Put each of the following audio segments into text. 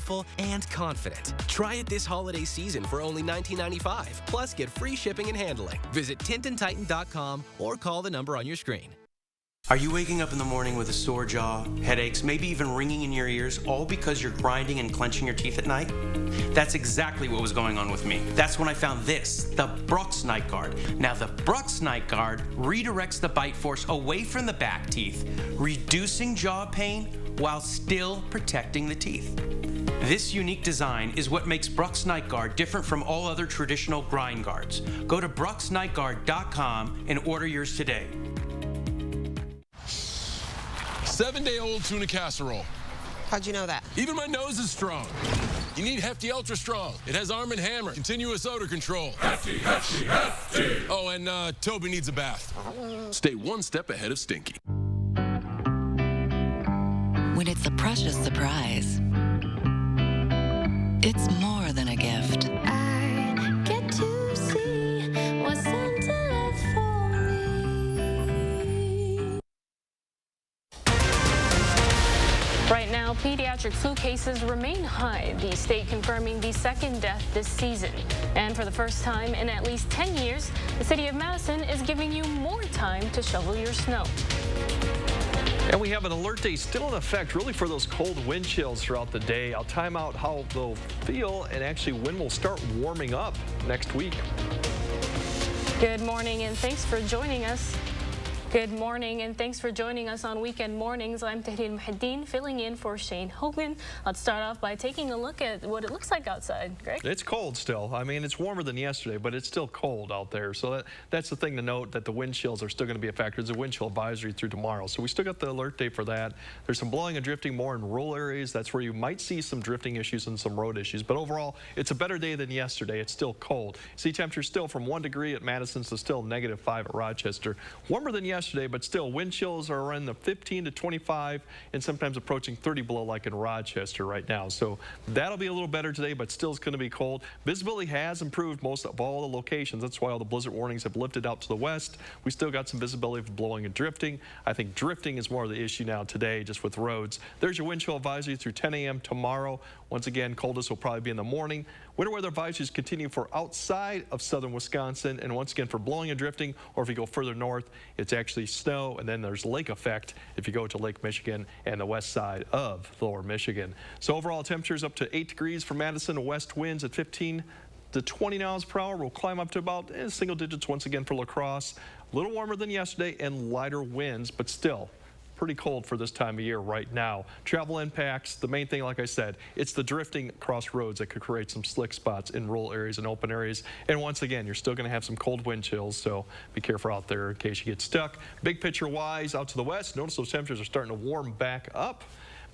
beautiful, and confident. Try it this holiday season for only $19.95. Plus, get free shipping and handling. Visit TintinTitan.com or call the number on your screen. Are you waking up in the morning with a sore jaw, headaches, maybe even ringing in your ears, all because you're grinding and clenching your teeth at night? That's exactly what was going on with me. That's when I found this, the Brooks Night Guard. Now, the Brooks Night Guard redirects the bite force away from the back teeth, reducing jaw pain while still protecting the teeth. This unique design is what makes Brooks Night Guard different from all other traditional grind guards. Go to brooksnightguard.com and order yours today. 7-day-old tuna casserole. How'd you know that? Even my nose is strong. You need Hefty Ultra Strong. It has Arm & Hammer, continuous odor control. Hefty, Hefty, Hefty. Oh, and Toby needs a bath. Stay one step ahead of Stinky. When it's a precious surprise, it's more than a gift. I get to see what Santa left for me. Right now, pediatric flu cases remain high, the state confirming the second death this season. And for the first time in at least 10 years, the city of Madison is giving you more time to shovel your snow. And we have an alert day still in effect, really, for those cold wind chills throughout the day. I'll time out how they'll feel and actually when we'll start warming up next week. Good morning and thanks for joining us. Good morning and thanks for joining us on Weekend Mornings. I'm Tahrin Muhaddin, filling in for Shane Hogan. Let's start off by taking a look at what it looks like outside. Greg? It's cold still. I mean, it's warmer than yesterday, but it's still cold out there. So that's the thing to note, that the wind chills are still going to be a factor. There's a wind chill advisory through tomorrow. So we still got the alert day for that. There's some blowing and drifting more in rural areas. That's where you might see some drifting issues and some road issues. But overall, it's a better day than yesterday. It's still cold. See temperatures still from 1 degree at Madison to still -5 at Rochester. Warmer than yesterday, but still wind chills are around the 15 to 25 and sometimes approaching 30 below like in Rochester right now. So that'll be a little better today, but still it's going to be cold. Visibility has improved most of all the locations. That's why all the blizzard warnings have lifted out to the west. We still got some visibility for blowing and drifting. I think drifting is more of the issue now today, just with roads. There's your wind chill advisory through 10 a.m. tomorrow. Once again, coldest will probably be in the morning. Winter weather advisories continue for outside of southern Wisconsin, and once again for blowing and drifting, or if you go further north, it's actually snow, and then there's lake effect if you go to Lake Michigan and the west side of lower Michigan. So overall temperatures up to 8 degrees for Madison, west winds at 15 to 20 miles per hour. We'll climb up to about single digits once again for La Crosse. A little warmer than yesterday and lighter winds, but still pretty cold for this time of year right now. Travel impacts, the main thing, like I said, it's the drifting across roads that could create some slick spots in rural areas and open areas. And once again, you're still going to have some cold wind chills, so be careful out there in case you get stuck. Big picture wise, out to the west, notice those temperatures are starting to warm back up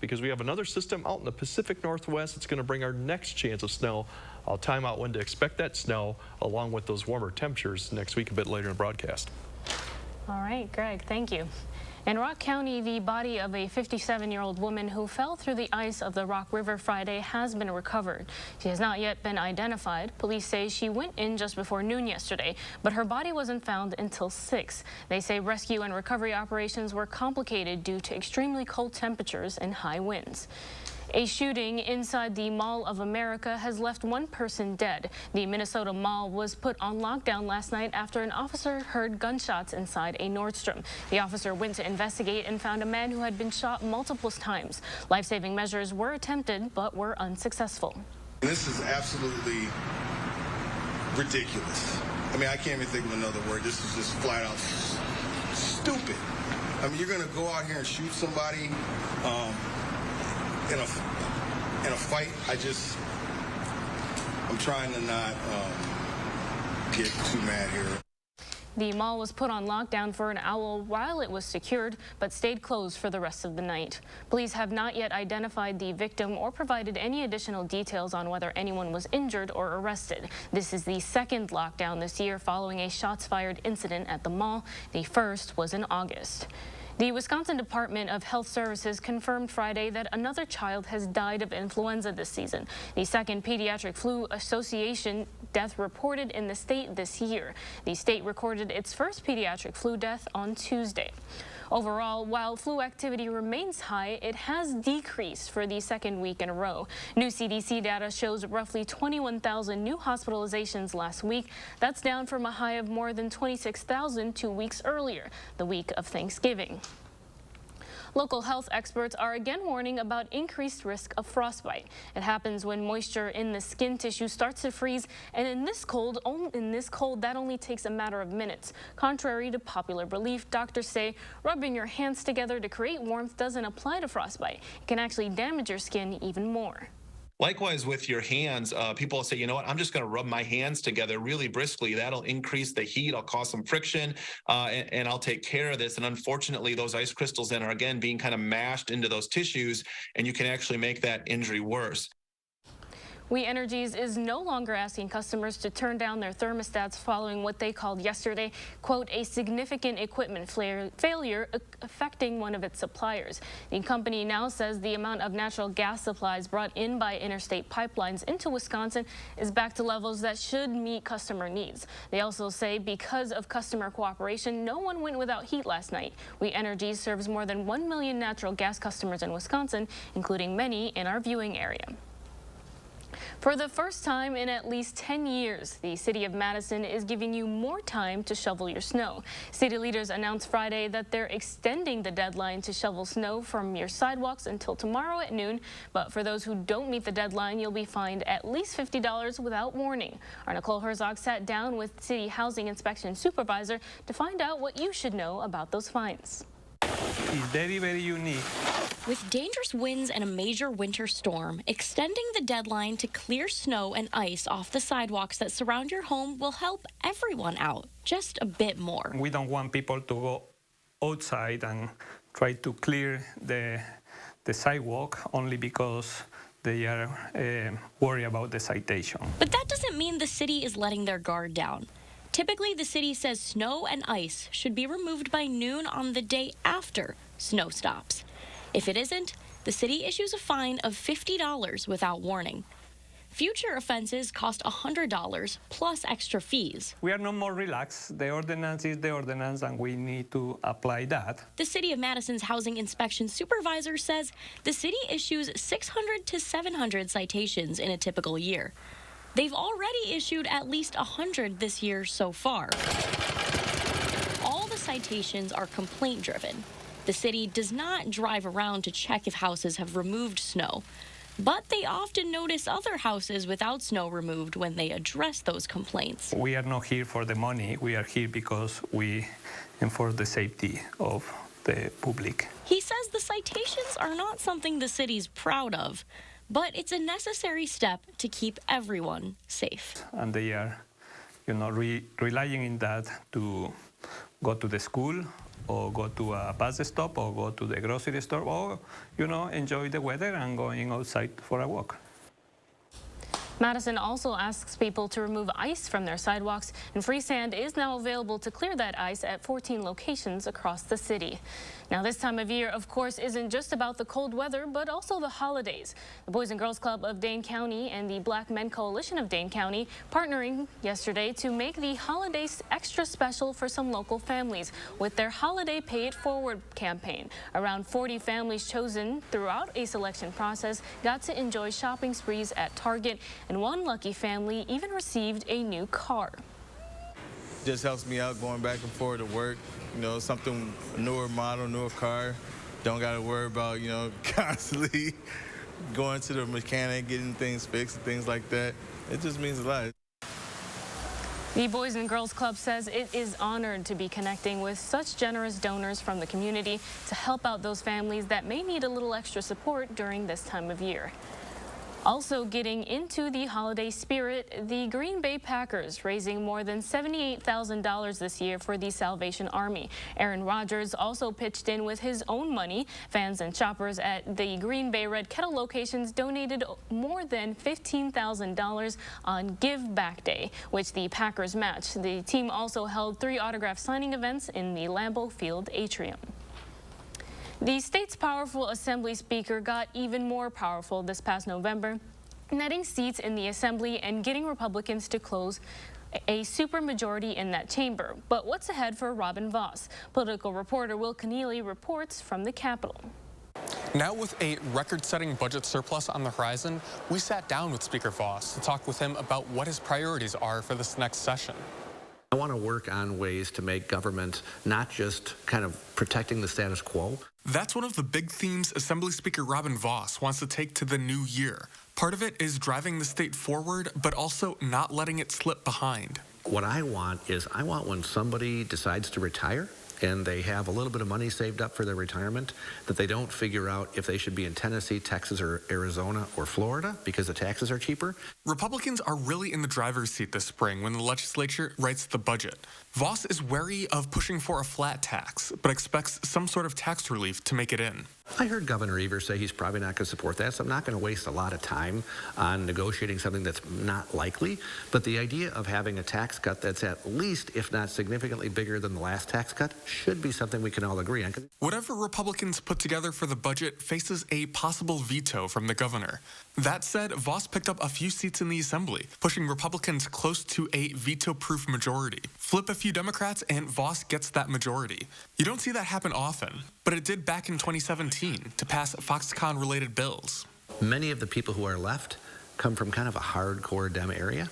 because we have another system out in the Pacific Northwest that's going to bring our next chance of snow. I'll time out when to expect that snow along with those warmer temperatures next week a bit later in the broadcast. All right, Greg, thank you. In Rock County, the body of a 57-year-old woman who fell through the ice of the Rock River Friday has been recovered. She has not yet been identified. Police say she went in just before noon yesterday, but her body wasn't found until 6. They say rescue and recovery operations were complicated due to extremely cold temperatures and high winds. A shooting inside the Mall of America has left one person dead. The Minnesota Mall was put on lockdown last night after an officer heard gunshots inside a Nordstrom. The officer went to investigate and found a man who had been shot multiple times. Life-saving measures were attempted but were unsuccessful. This is absolutely ridiculous. I mean, I can't even think of another word. This is just flat out stupid. I mean, you're going to go out here and shoot somebody in a fight. I'm trying to not get too mad here. The mall was put on lockdown for an hour while it was secured, but stayed closed for the rest of the night. Police have not yet identified the victim or provided any additional details on whether anyone was injured or arrested. This is the second lockdown this year following a shots-fired incident at the mall. The first was in August. The Wisconsin Department of Health Services confirmed Friday that another child has died of influenza this season, the second Pediatric Flu Association death reported in the state this year. The state recorded its first pediatric flu death on Tuesday. Overall, while flu activity remains high, it has decreased for the second week in a row. New CDC data shows roughly 21,000 new hospitalizations last week. That's down from a high of more than 26,000 2 weeks earlier, the week of Thanksgiving. Local health experts are again warning about increased risk of frostbite. It happens when moisture in the skin tissue starts to freeze, and in this cold, that only takes a matter of minutes. Contrary to popular belief, doctors say rubbing your hands together to create warmth doesn't apply to frostbite. It can actually damage your skin even more. Likewise with your hands, people say, you know what, I'm just going to rub my hands together really briskly. That'll increase the heat. I'll cause some friction, and I'll take care of this. And unfortunately, those ice crystals then are again being kind of mashed into those tissues, and you can actually make that injury worse. We Energies is no longer asking customers to turn down their thermostats following what they called yesterday, quote, a significant equipment failure affecting one of its suppliers. The company now says the amount of natural gas supplies brought in by interstate pipelines into Wisconsin is back to levels that should meet customer needs. They also say because of customer cooperation, no one went without heat last night. We Energies serves more than 1 million natural gas customers in Wisconsin, including many in our viewing area. For the first time in at least 10 years, the city of Madison is giving you more time to shovel your snow. City leaders announced Friday that they're extending the deadline to shovel snow from your sidewalks until tomorrow at noon. But for those who don't meet the deadline, you'll be fined at least $50 without warning. Our Nicole Herzog sat down with City Housing Inspection Supervisor to find out what you should know about those fines. It's very, very unique. With dangerous winds and a major winter storm, extending the deadline to clear snow and ice off the sidewalks that surround your home will help everyone out just a bit more. We don't want people to go outside and try to clear the sidewalk only because they are worried about the citation. But that doesn't mean the city is letting their guard down. Typically, the city says snow and ice should be removed by noon on the day after snow stops. If it isn't, the city issues a fine of $50 without warning. Future offenses cost $100 plus extra fees. We are no more relaxed. The ordinance is the ordinance, and we need to apply that. The City of Madison's Housing Inspection Supervisor says the city issues 600 to 700 citations in a typical year. They've already issued at least 100 this year so far. All the citations are complaint-driven. The city does not drive around to check if houses have removed snow, but they often notice other houses without snow removed when they address those complaints. We are not here for the money. We are here because we enforce the safety of the public. He says the citations are not something the city's proud of, but it's a necessary step to keep everyone safe. And they are, relying in that to go to the school, or go to a bus stop, or go to the grocery store, or, enjoy the weather and going outside for a walk. Madison also asks people to remove ice from their sidewalks, and free sand is now available to clear that ice at 14 locations across the city. Now, this time of year, of course, isn't just about the cold weather, but also the holidays. The Boys and Girls Club of Dane County and the Black Men Coalition of Dane County partnering yesterday to make the holidays extra special for some local families with their Holiday Pay It Forward campaign. Around 40 families chosen throughout a selection process got to enjoy shopping sprees at Target, and one lucky family even received a new car. Just helps me out going back and forth to work. Something, a newer model, newer car. Don't got to worry about, constantly going to the mechanic, getting things fixed and things like that. It just means a lot. The Boys and Girls Club says it is honored to be connecting with such generous donors from the community to help out those families that may need a little extra support during this time of year. Also getting into the holiday spirit, the Green Bay Packers raising more than $78,000 this year for the Salvation Army. Aaron Rodgers also pitched in with his own money. Fans and shoppers at the Green Bay Red Kettle locations donated more than $15,000 on Give Back Day, which the Packers matched. The team also held 3 autograph signing events in the Lambeau Field atrium. The state's powerful Assembly Speaker got even more powerful this past November, netting seats in the Assembly and getting Republicans to close a supermajority in that chamber. But what's ahead for Robin Vos? Political reporter Will Keneally reports from the Capitol. Now with a record-setting budget surplus on the horizon, we sat down with Speaker Vos to talk with him about what his priorities are for this next session. I want to work on ways to make government not just kind of protecting the status quo. That's one of the big themes Assembly Speaker Robin Vos wants to take to the new year. Part of it is driving the state forward, but also not letting it slip behind. What I want is when somebody decides to retire and they have a little bit of money saved up for their retirement, that they don't figure out if they should be in Tennessee, Texas, or Arizona, or Florida because the taxes are cheaper. Republicans are really in the driver's seat this spring when the legislature writes the budget. Vos is wary of pushing for a flat tax, but expects some sort of tax relief to make it in. I heard Governor Evers say he's probably not going to support that, so I'm not going to waste a lot of time on negotiating something that's not likely. But the idea of having a tax cut that's at least, if not significantly bigger than the last tax cut, should be something we can all agree on. Whatever Republicans put together for the budget faces a possible veto from the governor. That said, Vos picked up a few seats in the Assembly, pushing Republicans close to a veto-proof majority. Flip a few Democrats and Vos gets that majority. You don't see that happen often, but it did back in 2017 to pass Foxconn-related bills. Many of the people who are left come from kind of a hardcore Dem area.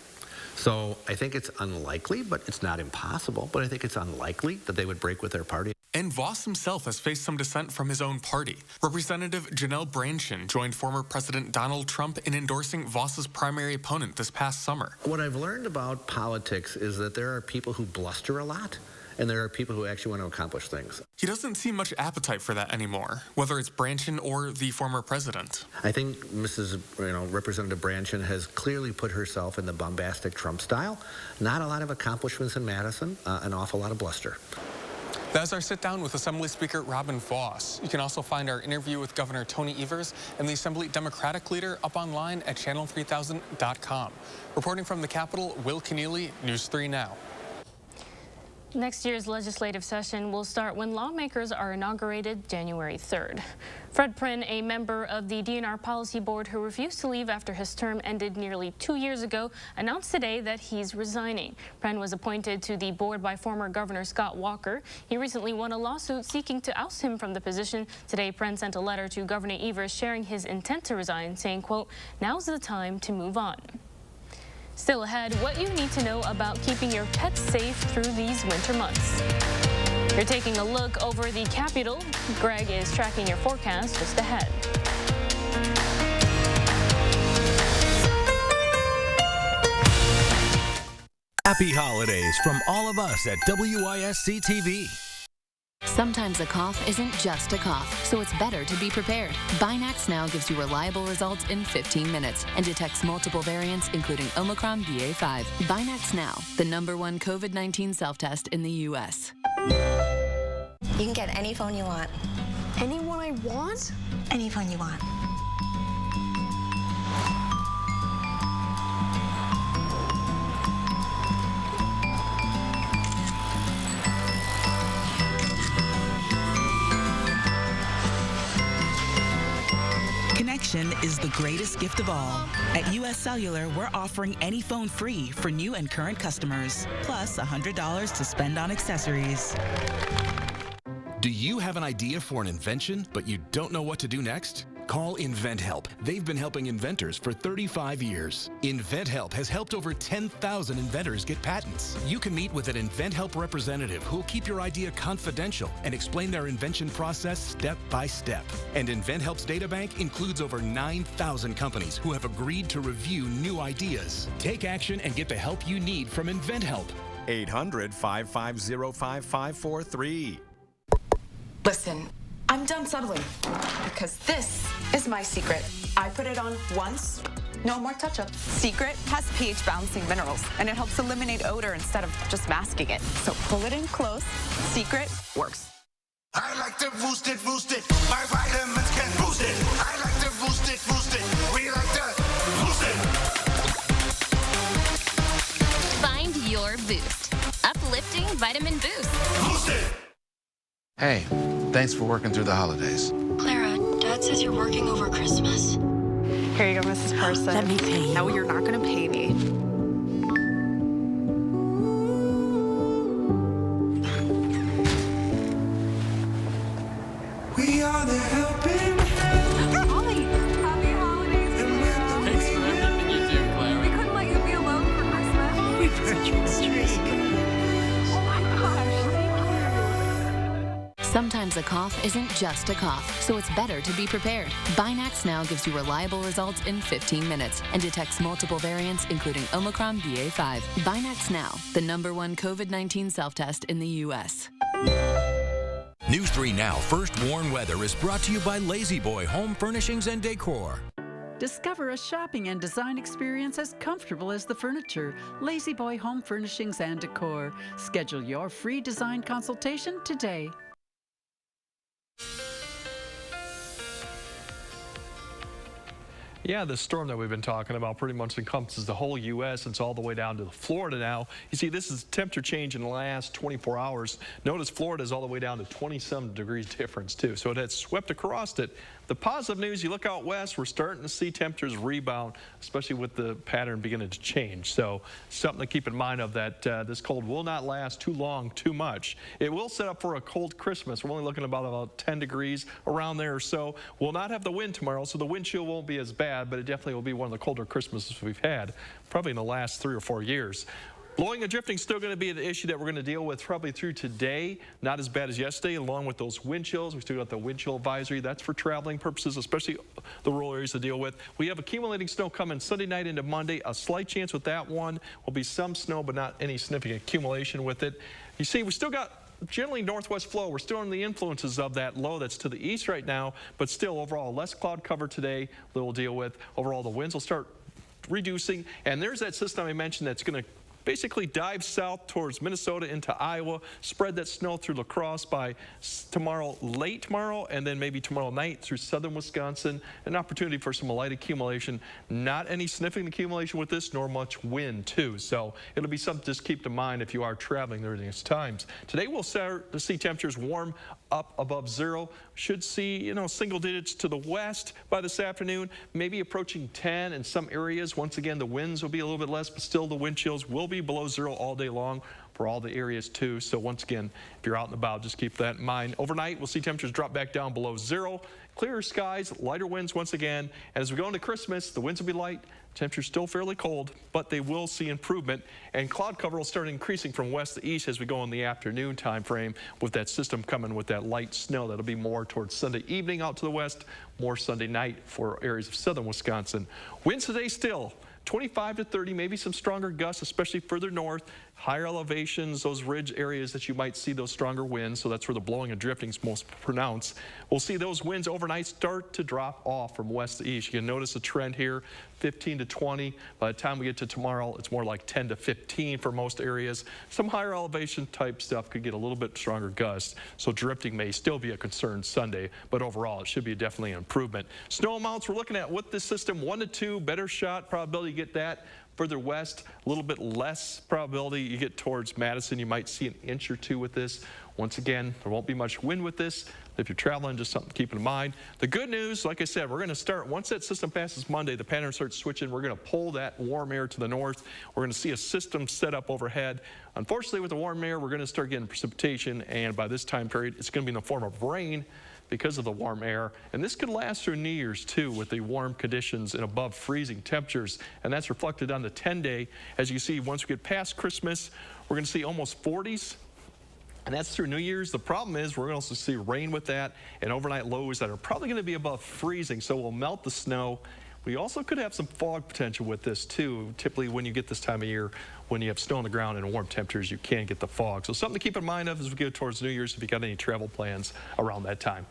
So I think it's unlikely, but it's not impossible, but I think it's unlikely that they would break with their party. And Vos himself has faced some dissent from his own party. Representative Janelle Brandtjen joined former President Donald Trump in endorsing Vos's primary opponent this past summer. What I've learned about politics is that there are people who bluster a lot, and there are people who actually want to accomplish things. He doesn't see much appetite for that anymore, whether it's Brandtjen or the former president. I think Representative Brandtjen has clearly put herself in the bombastic Trump style. Not a lot of accomplishments in Madison, an awful lot of bluster. That's our sit-down with Assembly Speaker Robin Vos. You can also find our interview with Governor Tony Evers and the Assembly Democratic leader up online at channel3000.com. Reporting from the Capitol, Will Keneally, News 3 Now. Next year's legislative session will start when lawmakers are inaugurated January 3rd. Fred Prynn, a member of the DNR Policy Board who refused to leave after his term ended nearly 2 years ago, announced today that he's resigning. Prynn was appointed to the board by former Governor Scott Walker. He recently won a lawsuit seeking to oust him from the position. Today, Prynn sent a letter to Governor Evers sharing his intent to resign, saying, quote, "Now's the time to move on." Still ahead, what you need to know about keeping your pets safe through these winter months. You're taking a look over the Capitol. Greg is tracking your forecast just ahead. Happy holidays from all of us at WISC-TV. Sometimes a cough isn't just a cough, so it's better to be prepared. Binax Now gives you reliable results in 15 minutes and detects multiple variants, including Omicron BA.5. Binax Now, the #1 COVID-19 self-test in the U.S. You can get any phone you want. Any one I want? Any phone you want. Connection is the greatest gift of all. At U.S. Cellular, we're offering any phone free for new and current customers, plus $100 to spend on accessories. Do you have an idea for an invention, but you don't know what to do next? Call InventHelp. They've been helping inventors for 35 years. InventHelp has helped over 10,000 inventors get patents. You can meet with an InventHelp representative who'll keep your idea confidential and explain their invention process step by step. And InventHelp's databank includes over 9,000 companies who have agreed to review new ideas. Take action and get the help you need from InventHelp. 800-550-5543. Listen, I'm done settling because this is my secret. I put it on once, no more touch-up. Secret has pH balancing minerals and it helps eliminate odor instead of just masking it. So pull it in close. Secret works. I like to boost it. My vitamins can boost it. I like to boost it. We like to boost it. Find your boost. Uplifting vitamin boost. Boost it. Hey, thanks for working through the holidays. Clara, Dad says you're working over Christmas. Here you go, Mrs. Carson. Let me pay you. No, you're not going to pay me. Sometimes a cough isn't just a cough, so it's better to be prepared. Binax Now gives you reliable results in 15 minutes and detects multiple variants, including Omicron BA.5. Binax Now, the #1 COVID-19 self-test in the U.S. News 3 Now First Warn Weather is brought to you by Lazy Boy Home Furnishings and Decor. Discover a shopping and design experience as comfortable as the furniture. Lazy Boy Home Furnishings and Decor. Schedule your free design consultation today. Yeah, the storm that we've been talking about pretty much encompasses the whole U.S. It's all the way down to Florida now. You see, this is temperature change in the last 24 hours. Notice Florida is all the way down to 27 degrees difference, too. So it had swept across it. The positive news, you look out west, we're starting to see temperatures rebound, especially with the pattern beginning to change. So something to keep in mind of that this cold will not last too long, too much. It will set up for a cold Christmas. We're only looking about 10 degrees around there or so. We'll not have the wind tomorrow, so the wind chill won't be as bad, but it definitely will be one of the colder Christmases we've had, probably in the last 3 or 4 years. Blowing and drifting is still going to be the issue that we're going to deal with probably through today. Not as bad as yesterday, along with those wind chills. We still got the wind chill advisory. That's for traveling purposes, especially the rural areas to deal with. We have accumulating snow coming Sunday night into Monday. A slight chance with that one. Will be some snow, but not any significant accumulation with it. You see, we still got generally northwest flow. We're still under the influences of that low that's to the east right now, but still overall less cloud cover today that we'll deal with. Overall, the winds will start reducing, and there's that system I mentioned that's going to basically dive south towards Minnesota into Iowa, spread that snow through La Crosse by tomorrow, late tomorrow, and then maybe tomorrow night through southern Wisconsin. An opportunity for some light accumulation. Not any significant accumulation with this, nor much wind, too. So it'll be something to just keep in mind if you are traveling during these times. Today we'll start to see temperatures warm up above zero. Should see, single digits to the west by this afternoon, maybe approaching 10 in some areas. Once again, the winds will be a little bit less, but still the wind chills will be below zero all day long for all the areas too. So once again, if you're out and about, just keep that in mind. Overnight, we'll see temperatures drop back down below zero. Clearer skies, lighter winds once again. And as we go into Christmas, the winds will be light. Temperatures still fairly cold, but they will see improvement. And cloud cover will start increasing from west to east as we go in the afternoon time frame with that system coming with that light snow. That'll be more towards Sunday evening out to the west, more Sunday night for areas of southern Wisconsin. Winds today still 25 to 30, maybe some stronger gusts, especially further north. Higher elevations, those ridge areas that you might see those stronger winds, so that's where the blowing and drifting is most pronounced. We'll see those winds overnight start to drop off from west to east. You can notice a trend here, 15 to 20. By the time we get to tomorrow, it's more like 10 to 15 for most areas. Some higher elevation type stuff could get a little bit stronger gusts, so drifting may still be a concern Sunday, but overall it should be definitely an improvement. Snow amounts we're looking at with this system, 1 to 2, better shot probability you get that. Further west, a little bit less probability. You get towards Madison, you might see an inch or 2 with this. Once again, there won't be much wind with this. If you're traveling, just something to keep in mind. The good news, like I said, we're going to start, once that system passes Monday, the pattern starts switching. We're going to pull that warm air to the north. We're going to see a system set up overhead. Unfortunately, with the warm air, we're going to start getting precipitation, and by this time period, it's going to be in the form of rain because of the warm air. And this could last through New Year's too with the warm conditions and above freezing temperatures. And that's reflected on the 10-day. As you see, once we get past Christmas, we're going to see almost 40s. And that's through New Year's. The problem is we're going to also see rain with that and overnight lows that are probably going to be above freezing. So we'll melt the snow. We also could have some fog potential with this too. Typically when you get this time of year, when you have snow on the ground and warm temperatures, you can get the fog. So something to keep in mind of as we get towards New Year's if you got any travel plans around that time.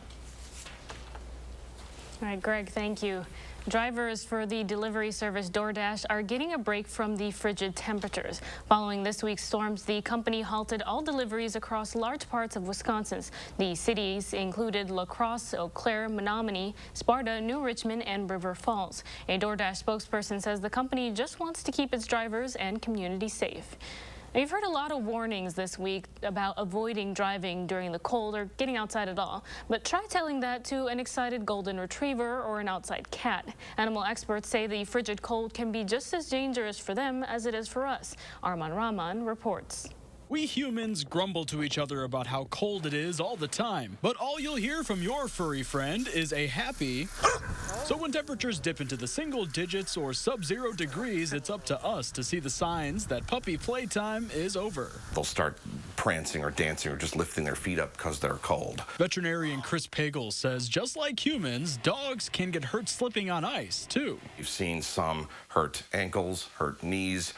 All right, Greg, thank you. Drivers for the delivery service DoorDash are getting a break from the frigid temperatures. Following this week's storms, the company halted all deliveries across large parts of Wisconsin. The cities included La Crosse, Eau Claire, Menominee, Sparta, New Richmond, and River Falls. A DoorDash spokesperson says the company just wants to keep its drivers and community safe. Now, you've heard a lot of warnings this week about avoiding driving during the cold or getting outside at all. But try telling that to an excited golden retriever or an outside cat. Animal experts say the frigid cold can be just as dangerous for them as it is for us. Arman Rahman reports. We humans grumble to each other about how cold it is all the time, but all you'll hear from your furry friend is a happy. So when temperatures dip into the single digits or sub-0 degrees, it's up to us to see the signs that puppy playtime is over. They'll start prancing or dancing or just lifting their feet up because they're cold. Veterinarian Chris Pagel says just like humans, dogs can get hurt slipping on ice, too. You've seen some hurt ankles, hurt knees,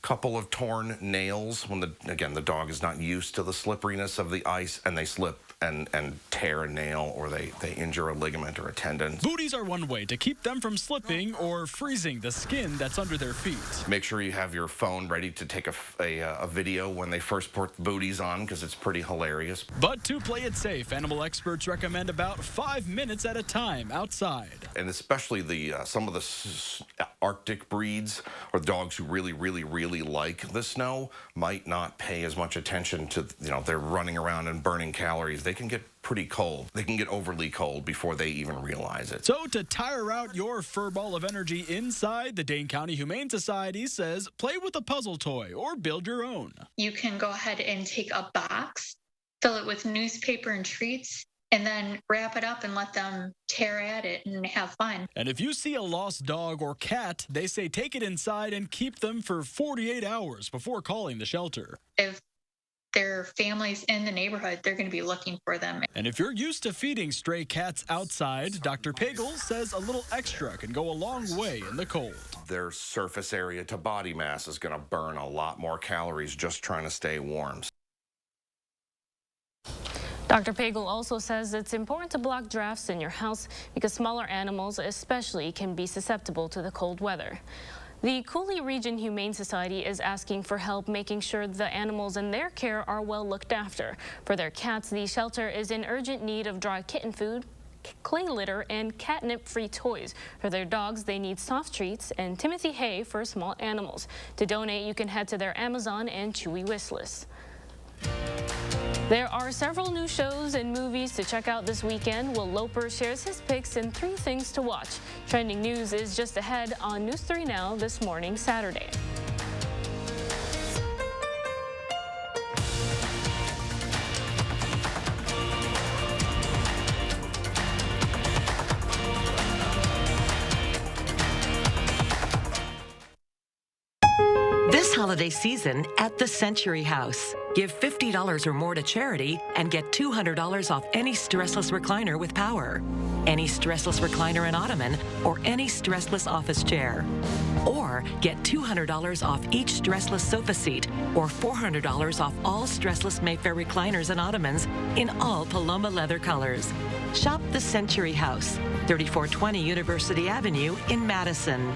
couple of torn nails when the dog is not used to the slipperiness of the ice and they slip and tear a nail or they injure a ligament or a tendon. Booties are one way to keep them from slipping or freezing the skin that's under their feet. Make sure you have your phone ready to take a video when they first put the booties on because it's pretty hilarious. But to play it safe, animal experts recommend about 5 minutes at a time outside. And especially some of the Arctic breeds or dogs who really like the snow might not pay as much attention to, they're running around and burning calories. They can get pretty cold. They can get overly cold before they even realize it. So to tire out your fur ball of energy inside, the Dane County Humane Society says play with a puzzle toy or build your own. You can go ahead and take a box, fill it with newspaper and treats, and then wrap it up and let them tear at it and have fun. And if you see a lost dog or cat, they say take it inside and keep them for 48 hours before calling the shelter. If their families in the neighborhood, they're going to be looking for them. And if you're used to feeding stray cats outside, Dr. Pagel says a little extra can go a long way in the cold. Their surface area to body mass is going to burn a lot more calories just trying to stay warm. Dr. Pagel also says it's important to block drafts in your house because smaller animals especially can be susceptible to the cold weather. The Cooley Region Humane Society is asking for help making sure the animals in their care are well looked after. For their cats, the shelter is in urgent need of dry kitten food, clay litter, and catnip-free toys. For their dogs, they need soft treats and Timothy hay for small animals. To donate, you can head to their Amazon and Chewy wish lists. There are several new shows and movies to check out this weekend. Will Loper shares his picks and 3 things to watch. Trending news is just ahead on News 3 Now this morning, Saturday. This holiday season at the Century House. Give $50 or more to charity and get $200 off any stressless recliner with power, any stressless recliner and ottoman, or any stressless office chair. Or get $200 off each stressless sofa seat or $400 off all stressless Mayfair recliners and ottomans in all Paloma leather colors. Shop the Century House, 3420 University Avenue in Madison.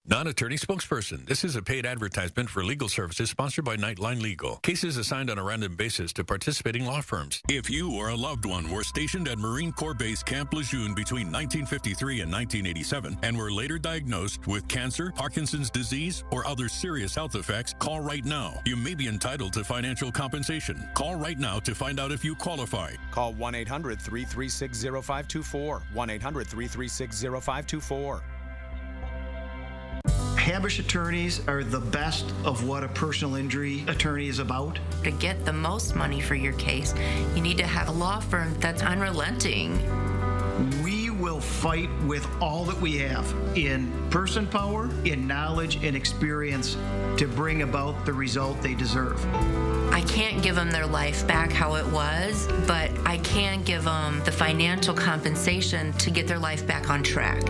Non-attorney spokesperson. This is a paid advertisement for legal services sponsored by Nightline Legal. Cases assigned on a random basis to participating law firms. If you or a loved one were stationed at Marine Corps Base Camp Lejeune between 1953 and 1987 and were later diagnosed with cancer, Parkinson's disease, or other serious health effects, call right now. You may be entitled to financial compensation. Call right now to find out if you qualify. Call 1-800-336-0524. 1-800-336-0524. Habush attorneys are the best of what a personal injury attorney is about. To get the most money for your case, you need to have a law firm that's unrelenting. We will fight with all that we have in person power, in knowledge and experience to bring about the result they deserve. I can't give them their life back how it was, but I can give them the financial compensation to get their life back on track.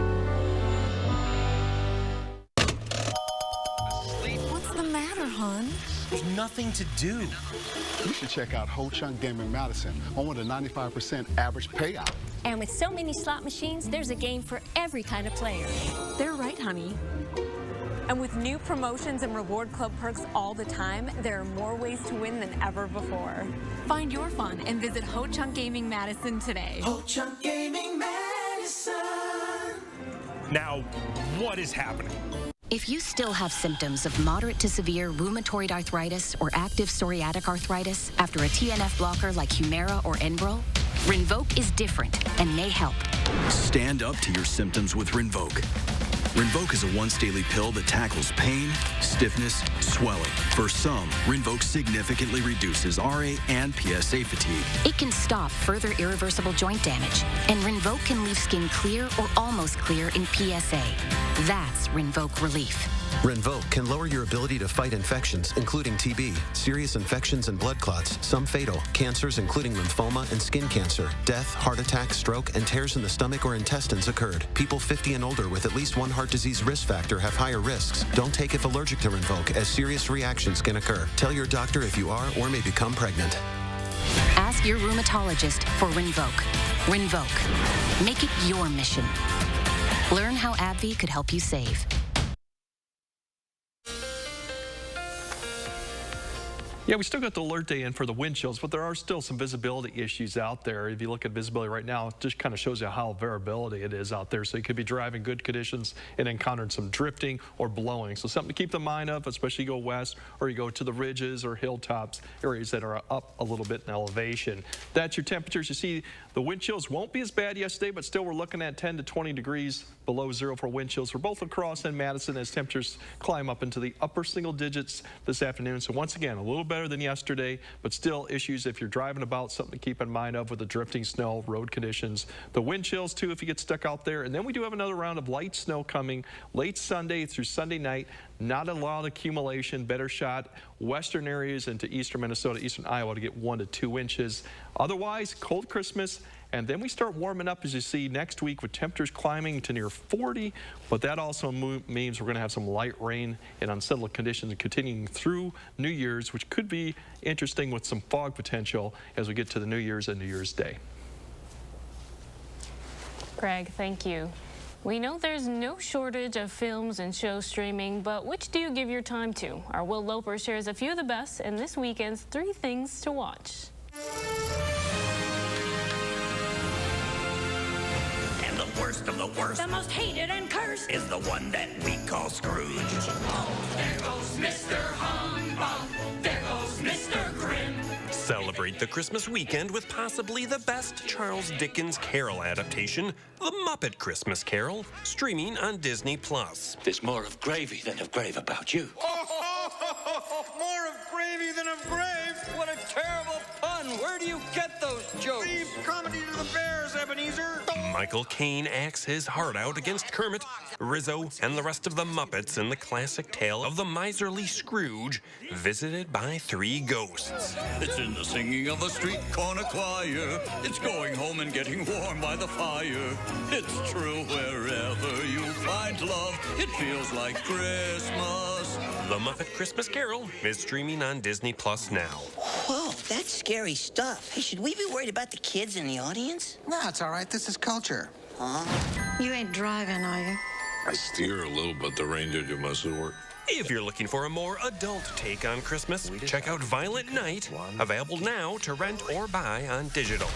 There's nothing to do. You should check out Ho Chunk Gaming Madison, home with a 95% average payout. And with so many slot machines, there's a game for every kind of player. They're right, honey. And with new promotions and reward club perks all the time, there are more ways to win than ever before. Find your fun and visit Ho Chunk Gaming Madison today. Ho Chunk Gaming Madison. Now, what is happening? If you still have symptoms of moderate to severe rheumatoid arthritis or active psoriatic arthritis after a TNF blocker like Humira or Enbrel, Rinvoq is different and may help. Stand up to your symptoms with Rinvoq. Rinvoq is a once-daily pill that tackles pain, stiffness, swelling. For some, Rinvoq significantly reduces RA and PSA fatigue. It can stop further irreversible joint damage, and Rinvoq can leave skin clear or almost clear in PSA. That's Rinvoq Relief. Rinvoq can lower your ability to fight infections, including TB, serious infections and blood clots, some fatal, cancers including lymphoma and skin cancer, death, heart attack, stroke, and tears in the stomach or intestines occurred. People 50 and older with at least one heart disease risk factor have higher risks. Don't take if allergic to Rinvoq, as serious reactions can occur. Tell your doctor if you are or may become pregnant. Ask your rheumatologist for Rinvoq. Rinvoq. Make it your mission. Learn how AbbVie could help you save. Yeah, we still got the alert day in for the wind chills, but there are still some visibility issues out there. If you look at visibility right now, it just kind of shows you how variability it is out there. So you could be driving good conditions and encountering some drifting or blowing. So something to keep in mind of, especially you go west or you go to the ridges or hilltops, areas that are up a little bit in elevation. That's your temperatures. You see the wind chills won't be as bad yesterday, but still we're looking at 10 to 20 degrees below zero for wind chills for both La Crosse and Madison as temperatures climb up into the upper single digits this afternoon. So once again, a little better than yesterday, but still issues if you're driving about, something to keep in mind of with the drifting snow, road conditions, the wind chills too if you get stuck out there. And then we do have another round of light snow coming late Sunday through Sunday night. Not a lot of accumulation, better shot western areas into eastern Minnesota, eastern Iowa to get 1 to 2 inches. Otherwise, cold Christmas. And then we start warming up, as you see, next week with temperatures climbing to near 40. But that also means we're going to have some light rain and unsettled conditions continuing through New Year's, which could be interesting with some fog potential as we get to the New Year's and New Year's Day. Greg, thank you. We know there's no shortage of films and shows streaming, but which do you give your time to? Our Will Loper shares a few of the best in this weekend's 3 Things to Watch. The worst of the worst, the most hated and cursed, is the one that we call Scrooge. Oh, there goes Mr. Humbug, there goes Mr. Grimm. Celebrate the Christmas weekend with possibly the best Charles Dickens Carol adaptation, The Muppet Christmas Carol, streaming on Disney+. There's more of gravy than of grave about you. More of gravy than of grave? What a terrible pun! Where do you get those jokes? Leave comedy to the bears, Ebenezer. Michael Caine acts his heart out against Kermit, Rizzo, and the rest of the Muppets in the classic tale of the miserly Scrooge, visited by 3 ghosts. It's in the singing of a street corner choir. It's going home and getting warm by the fire. It's true wherever you find love, it feels like Christmas. The Muppet Christmas Carol is streaming on Disney Plus now. Whoa, that's scary stuff. Hey, should we be worried about the kids in the audience? No, it's all right. This is culture. Huh? You ain't driving, are you? I steer a little, but the reindeer do most of the work. If you're looking for a more adult take on Christmas, check out Violent Night, available now to rent or buy on digital.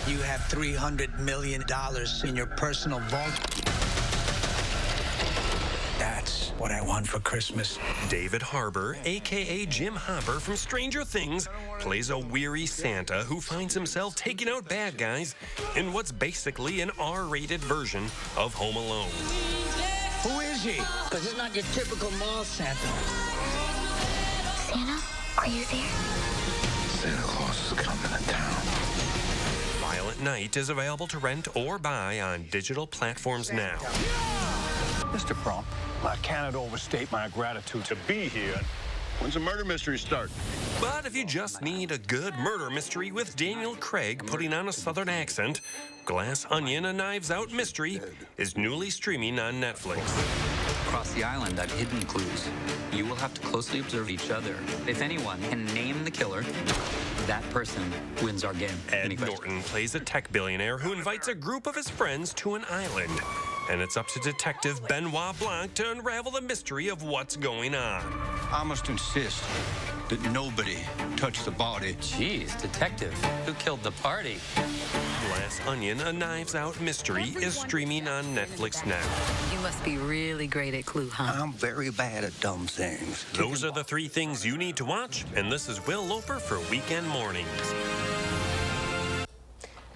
You have $300 million in your personal vault. That's what I want for Christmas. David Harbour, a.k.a. Jim Hopper from Stranger Things, plays a weary Santa who finds himself taking out bad guys in what's basically an R-rated version of Home Alone. Who is he? Because it's not your typical mall Santa. Santa, are you there? Santa Claus is coming to town. Violent Night is available to rent or buy on digital platforms now. Mr. Prompt, I cannot overstate my gratitude to be here. When's the murder mystery start? But if you just need a good murder mystery with Daniel Craig putting on a southern accent, Glass Onion, a Knives Out mystery, is newly streaming on Netflix. Across the island, I've hidden clues. You will have to closely observe each other. If anyone can name the killer, that person wins our game. Ed Norton plays a tech billionaire who invites a group of his friends to an island. And it's up to Detective Benoit Blanc to unravel the mystery of what's going on. I must insist that nobody touch the body. Jeez, Detective, who killed the party? Glass Onion, a Knives Out mystery, is streaming on Netflix now. You must be really great at Clue, huh? I'm very bad at dumb things. Those are the 3 things you need to watch, and this is Will Loper for Weekend Mornings.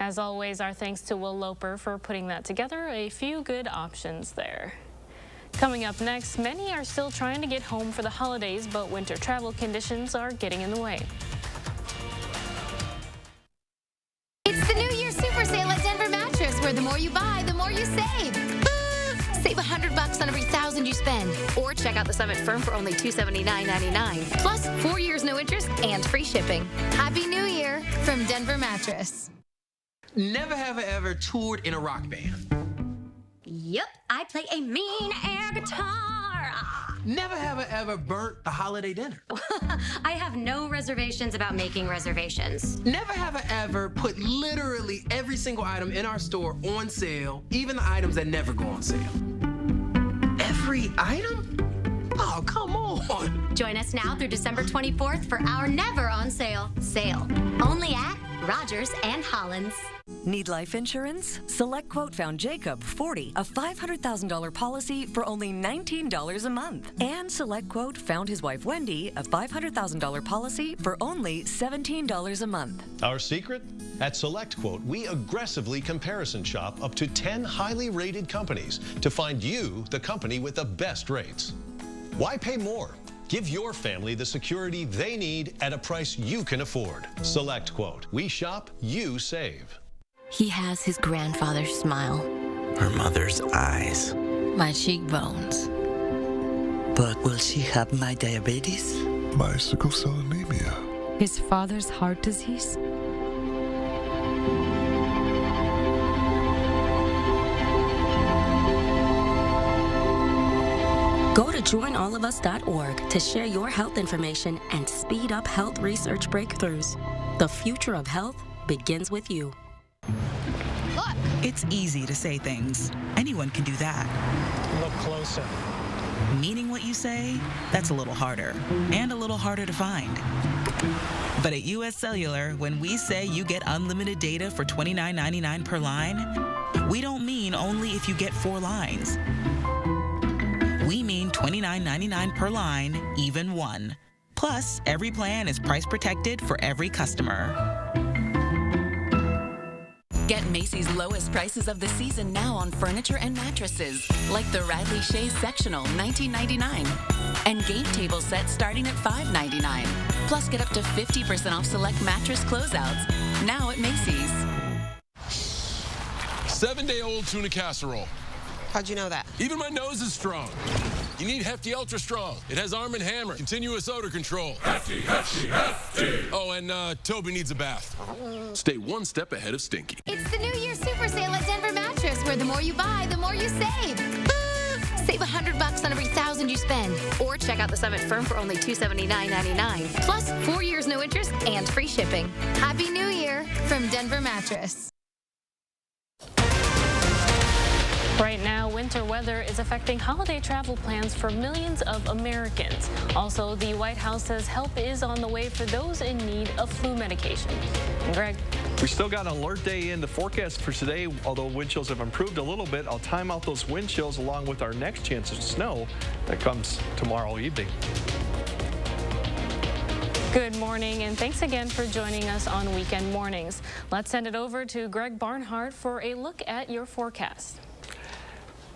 As always, our thanks to Will Loper for putting that together. A few good options there. Coming up next, many are still trying to get home for the holidays, but winter travel conditions are getting in the way. It's the New Year Super Sale at Denver Mattress, where the more you buy, the more you save. Save $100 on every $1,000 you spend. Or check out the Summit Firm for only $279.99. Plus 4 years no interest and free shipping. Happy New Year from Denver Mattress. Never have I ever toured in a rock band. Yep, I play a mean air guitar. Never have I ever burnt the holiday dinner. I have no reservations about making reservations. Never have I ever put literally every single item in our store on sale, even the items that never go on sale. Every item? Oh, come on. Join us now through December 24th for our never on sale sale. Only at Rogers and Hollins. Need life insurance? SelectQuote found Jacob, 40, a $500,000 policy for only $19 a month. And SelectQuote found his wife, Wendy, a $500,000 policy for only $17 a month. Our secret? At SelectQuote, we aggressively comparison shop up to 10 highly rated companies to find you the company with the best rates. Why pay more? Give your family the security they need at a price you can afford. SelectQuote. We shop, you save. He has his grandfather's smile. Her mother's eyes. My cheekbones. But will she have my diabetes? My sickle cell anemia. His father's heart disease. Go to joinallofus.org to share your health information and speed up health research breakthroughs. The future of health begins with you. Look! It's easy to say things. Anyone can do that. Look closer. Meaning what you say, that's a little harder. And a little harder to find. But at US Cellular, when we say you get unlimited data for $29.99 per line, we don't mean only if you get 4 lines. We mean $29.99 per line, even 1. Plus, every plan is price protected for every customer. Get Macy's lowest prices of the season now on furniture and mattresses, like the Radley Shays Sectional, $19.99, and game table sets starting at $5.99. Plus, get up to 50% off select mattress closeouts, now at Macy's. 7-day-old tuna casserole. How'd you know that? Even my nose is strong. You need Hefty Ultra Strong. It has Arm & Hammer, continuous odor control. Hefty, Hefty, Hefty. Oh, and Toby needs a bath. Stay one step ahead of Stinky. It's the New Year Super Sale at Denver Mattress, where the more you buy, the more you save. Save $100 on every $1,000 you spend. Or check out the Summit Firm for only $279.99. Plus 4 years no interest and free shipping. Happy New Year from Denver Mattress. Right now, winter weather is affecting holiday travel plans for millions of Americans. Also, the White House says help is on the way for those in need of flu medication. And Greg? We still got an alert day in the forecast for today, although wind chills have improved a little bit. I'll time out those wind chills along with our next chance of snow that comes tomorrow evening. Good morning, and thanks again for joining us on Weekend Mornings. Let's send it over to Greg Barnhart for a look at your forecast.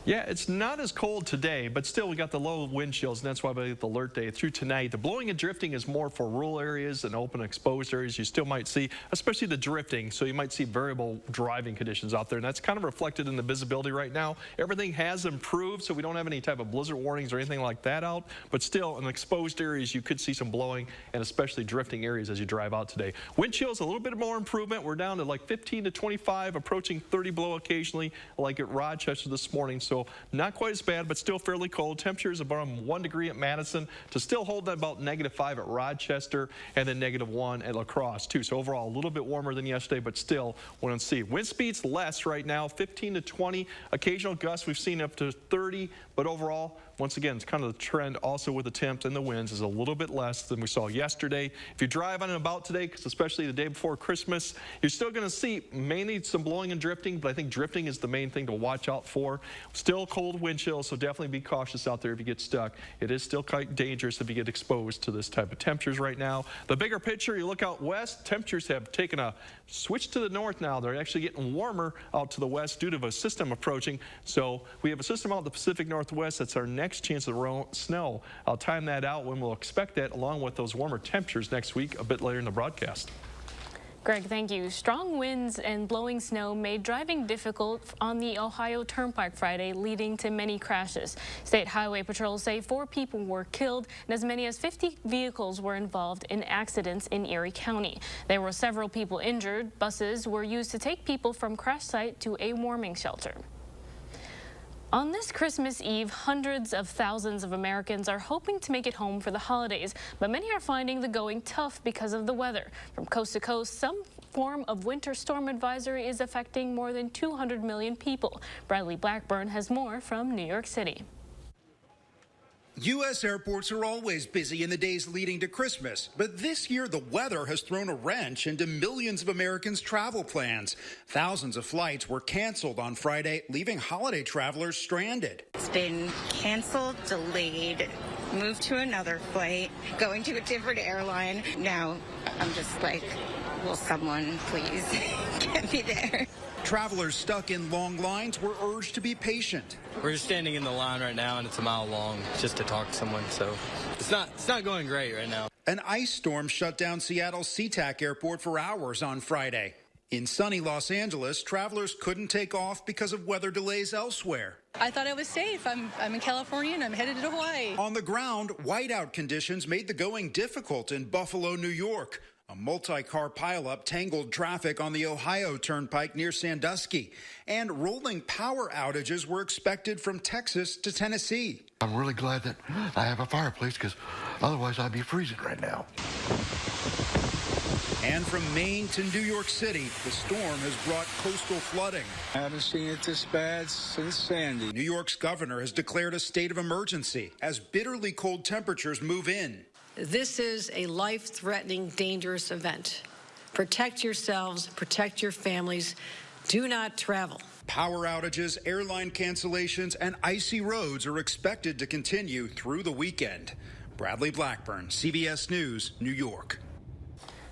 Yeah, it's not as cold today, but still we got the low wind chills, and that's why we get the alert day through tonight. The blowing and drifting is more for rural areas and open exposed areas. You still might see, especially the drifting, so you might see variable driving conditions out there, and that's kind of reflected in the visibility right now. Everything has improved, so we don't have any type of blizzard warnings or anything like that out, but still in exposed areas you could see some blowing and especially drifting areas as you drive out today. Wind chills, a little bit more improvement. We're down to like 15 to 25, approaching 30 below occasionally, like at Rochester this morning. So not quite as bad, but still fairly cold. Temperatures about 1 degree at Madison to still hold at about -5 at Rochester, and then -1 at La Crosse too. So overall a little bit warmer than yesterday, but still want to see. Wind speeds less right now, 15 to 20. Occasional gusts we've seen up to 30, but overall Once again, it's kind of the trend also with the temps and the winds is a little bit less than we saw yesterday. If you drive on and about today, especially the day before Christmas, you're still going to see mainly some blowing and drifting, but I think drifting is the main thing to watch out for. Still cold wind chills, so definitely be cautious out there if you get stuck. It is still quite dangerous if you get exposed to this type of temperatures right now. The bigger picture, you look out west, temperatures have taken a switch to the north now. They're actually getting warmer out to the west due to a system approaching. So we have a system out in the Pacific Northwest. That's our next chance of snow. I'll time that out when we'll expect that, along with those warmer temperatures next week a bit later in the broadcast. Greg, thank you. Strong winds and blowing snow made driving difficult on the Ohio Turnpike Friday, leading to many crashes. State Highway Patrols say 4 people were killed and as many as 50 vehicles were involved in accidents in Erie County. There were several people injured. Buses were used to take people from crash site to a warming shelter. On this Christmas Eve, hundreds of thousands of Americans are hoping to make it home for the holidays, but many are finding the going tough because of the weather. From coast to coast, some form of winter storm advisory is affecting more than 200 million people. Bradley Blackburn has more from New York City. U.S. airports are always busy in the days leading to Christmas, but this year the weather has thrown a wrench into millions of Americans' travel plans. Thousands of flights were canceled on Friday, leaving holiday travelers stranded. It's been canceled, delayed, moved to another flight, going to a different airline. Now I'm just like, will someone please get me there? Travelers stuck in long lines were urged to be patient. We're just standing in the line right now, and it's a mile long just to talk to someone, so it's not going great right now. An ice storm shut down Seattle's SeaTac Airport for hours on Friday. In sunny Los Angeles, travelers couldn't take off because of weather delays elsewhere. I thought I was safe. I'm in California and I'm headed to Hawaii. On the ground, whiteout conditions made the going difficult in Buffalo, New York. A multi-car pileup tangled traffic on the Ohio Turnpike near Sandusky, and rolling power outages were expected from Texas to Tennessee. I'm really glad that I have a fireplace because otherwise I'd be freezing right now. And from Maine to New York City, the storm has brought coastal flooding. I haven't seen it this bad since Sandy. New York's governor has declared a state of emergency as bitterly cold temperatures move in. This is a life-threatening, dangerous event. Protect yourselves, protect your families. Do not travel. Power outages, airline cancellations, and icy roads are expected to continue through the weekend. Bradley Blackburn, CBS News, New York.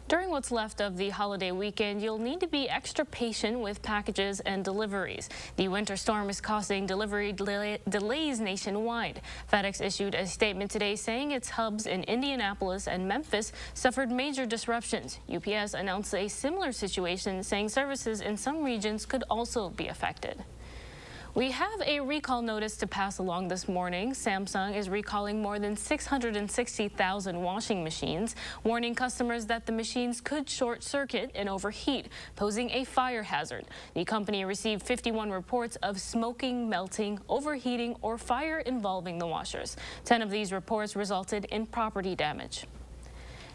During what's left of the holiday weekend, you'll need to be extra patient with packages and deliveries. The winter storm is causing delivery delays nationwide. FedEx issued a statement today saying its hubs in Indianapolis and Memphis suffered major disruptions. UPS announced a similar situation, saying services in some regions could also be affected. We have a recall notice to pass along this morning. Samsung is recalling more than 660,000 washing machines, warning customers that the machines could short circuit and overheat, posing a fire hazard. The company received 51 reports of smoking, melting, overheating, or fire involving the washers. 10 of these reports resulted in property damage.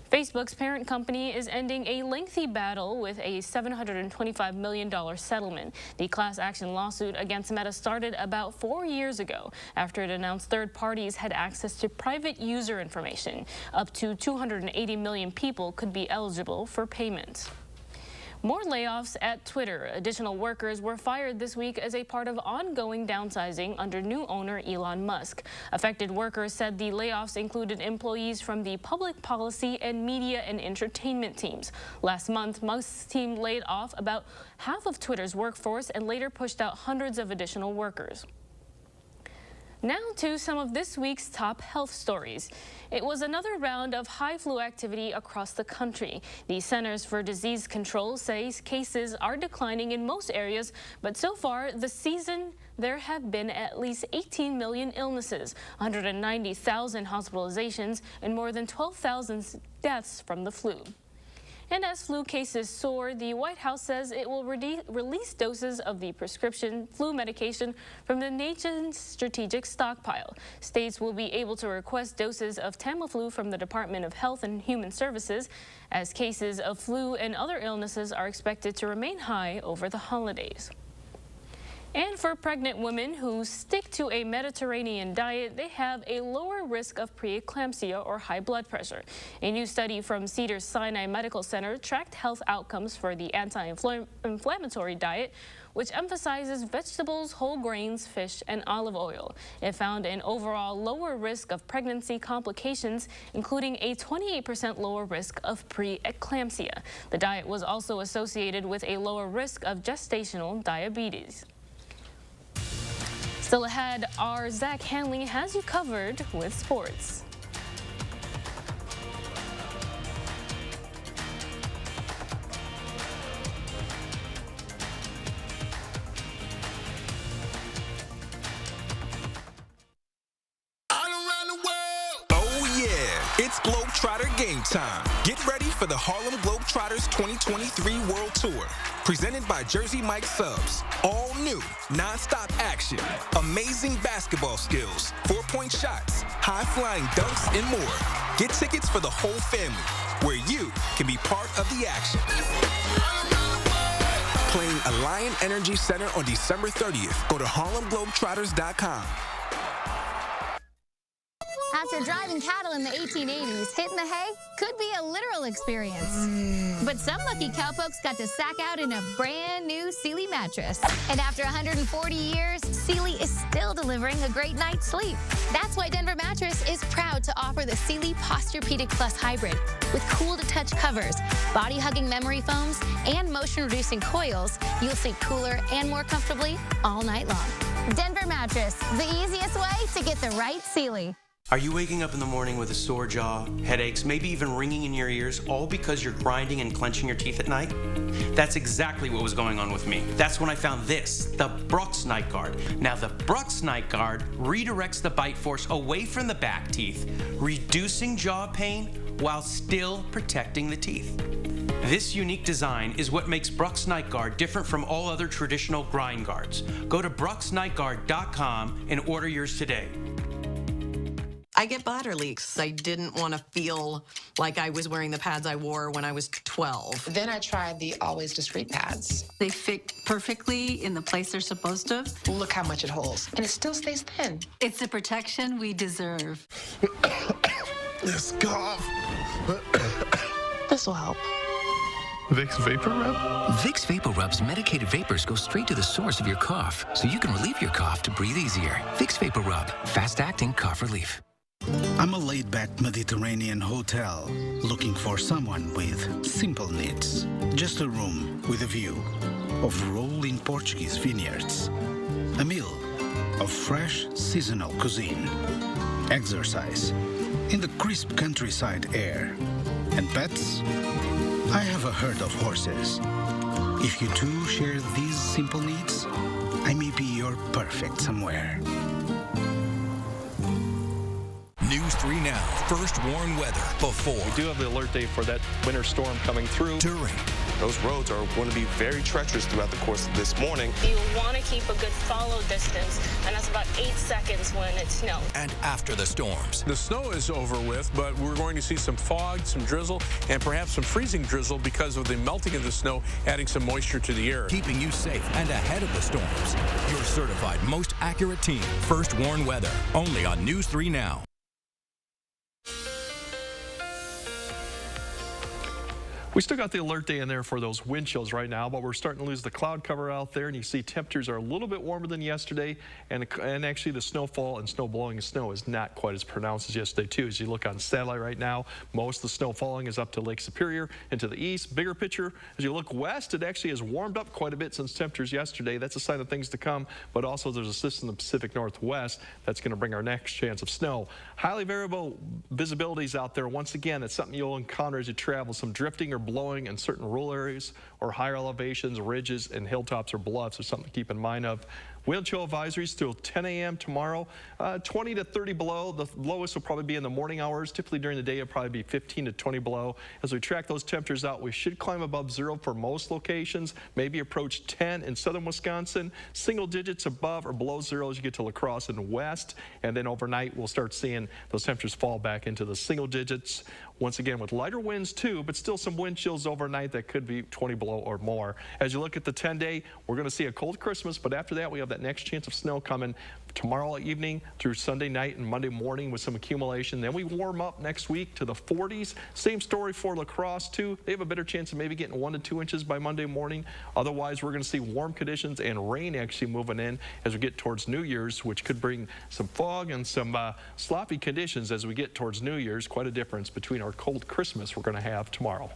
Facebook's parent company is ending a lengthy battle with a $725 million settlement. The class action lawsuit against Meta started about 4 years ago after it announced third parties had access to private user information. Up to 280 million people could be eligible for payments. More layoffs at Twitter. Additional workers were fired this week as a part of ongoing downsizing under new owner Elon Musk. Affected workers said the layoffs included employees from the public policy and media and entertainment teams. Last month, Musk's team laid off about half of Twitter's workforce and later pushed out hundreds of additional workers. Now to some of this week's top health stories. It was another round of high flu activity across the country. The Centers for Disease Control says cases are declining in most areas, but so far this season there have been at least 18 million illnesses, 190,000 hospitalizations, and more than 12,000 deaths from the flu. And as flu cases soar, the White House says it will release doses of the prescription flu medication from the nation's strategic stockpile. States will be able to request doses of Tamiflu from the Department of Health and Human Services, as cases of flu and other illnesses are expected to remain high over the holidays. And for pregnant women who stick to a Mediterranean diet, they have a lower risk of preeclampsia or high blood pressure. A new study from Cedars-Sinai Medical Center tracked health outcomes for the anti-inflammatory diet, which emphasizes vegetables, whole grains, fish, and olive oil. It found an overall lower risk of pregnancy complications, including a 28% lower risk of preeclampsia. The diet was also associated with a lower risk of gestational diabetes. Still ahead, our Zach Hanley has you covered with sports. It's Globetrotter game time. Get ready for the Harlem Globetrotters 2023 World Tour. Presented by Jersey Mike Subs. All new, non-stop action, amazing basketball skills, 4-point shots, high-flying dunks, and more. Get tickets for the whole family, where you can be part of the action. Playing Alliant Energy Center on December 30th. Go to HarlemGlobetrotters.com. After driving cattle in the 1880s, hitting the hay could be a literal experience. But some lucky cowpokes got to sack out in a brand new Sealy mattress. And after 140 years, Sealy is still delivering a great night's sleep. That's why Denver Mattress is proud to offer the Sealy Posturepedic Plus Hybrid. With cool-to-touch covers, body-hugging memory foams, and motion-reducing coils, you'll sleep cooler and more comfortably all night long. Denver Mattress, the easiest way to get the right Sealy. Are you waking up in the morning with a sore jaw, headaches, maybe even ringing in your ears, all because you're grinding and clenching your teeth at night? That's exactly what was going on with me. That's when I found this, the Brooks Night Guard. Now, the Brooks Night Guard redirects the bite force away from the back teeth, reducing jaw pain while still protecting the teeth. This unique design is what makes Brooks Night Guard different from all other traditional grind guards. Go to brooksnightguard.com and order yours today. I get bladder leaks. I didn't want to feel like I was wearing the pads I wore when I was 12. Then I tried the Always Discreet pads. They fit perfectly in the place they're supposed to. Look how much it holds. And it still stays thin. It's the protection we deserve. This cough. This will help. Vicks Vapor Rub? Vicks Vapor Rub's medicated vapors go straight to the source of your cough, so you can relieve your cough to breathe easier. Vicks Vapor Rub, fast-acting cough relief. I'm a laid-back Mediterranean hotel looking for someone with simple needs. Just a room with a view of rolling Portuguese vineyards. A meal of fresh seasonal cuisine. Exercise in the crisp countryside air. And pets? I have a herd of horses. If you too share these simple needs, I may be your perfect somewhere. News 3 Now. First warn weather before. We do have the alert day for that winter storm coming through. During. Those roads are going to be very treacherous throughout the course of this morning. You want to keep a good follow distance, and that's about 8 seconds when it snows. And after the storms. The snow is over with, but we're going to see some fog, some drizzle, and perhaps some freezing drizzle because of the melting of the snow, adding some moisture to the air. Keeping you safe and ahead of the storms. Your certified most accurate team. First warn weather. Only on News 3 Now. We still got the alert day in there for those wind chills right now, but we're starting to lose the cloud cover out there, and you see temperatures are a little bit warmer than yesterday, and actually the snowfall and snow blowing snow is not quite as pronounced as yesterday too. As you look on satellite right now, most of the snow falling is up to Lake Superior and to the east. Bigger picture, as you look west, it actually has warmed up quite a bit since temperatures yesterday. That's a sign of things to come, but also there's a system in the Pacific Northwest that's going to bring our next chance of snow. Highly variable visibilities out there. Once again, it's something you'll encounter as you travel. Some drifting or blowing in certain rural areas or higher elevations, ridges, and hilltops or bluffs is something to keep in mind of. Wind chill advisories till 10 a.m. tomorrow. 20 to 30 below. The lowest will probably be in the morning hours. Typically during the day, it'll probably be 15 to 20 below. As we track those temperatures out, we should climb above 0 for most locations, maybe approach 10 in southern Wisconsin, single digits above or below 0 as you get to La Crosse and west. And then overnight, we'll start seeing those temperatures fall back into the single digits. Once again, with lighter winds too, but still some wind chills overnight that could be 20 below or more. As you look at the 10-day, we're going to see a cold Christmas, but after that, we have that next chance of snow coming tomorrow evening through Sunday night and Monday morning with some accumulation. Then we warm up next week to the 40s. Same story for La Crosse too. They have a better chance of maybe getting 1 to 2 inches by Monday morning. Otherwise, we're going to see warm conditions and rain actually moving in as we get towards New Year's, which could bring some fog and some sloppy conditions as we get towards New Year's. Quite a difference between our cold Christmas we're going to have tomorrow.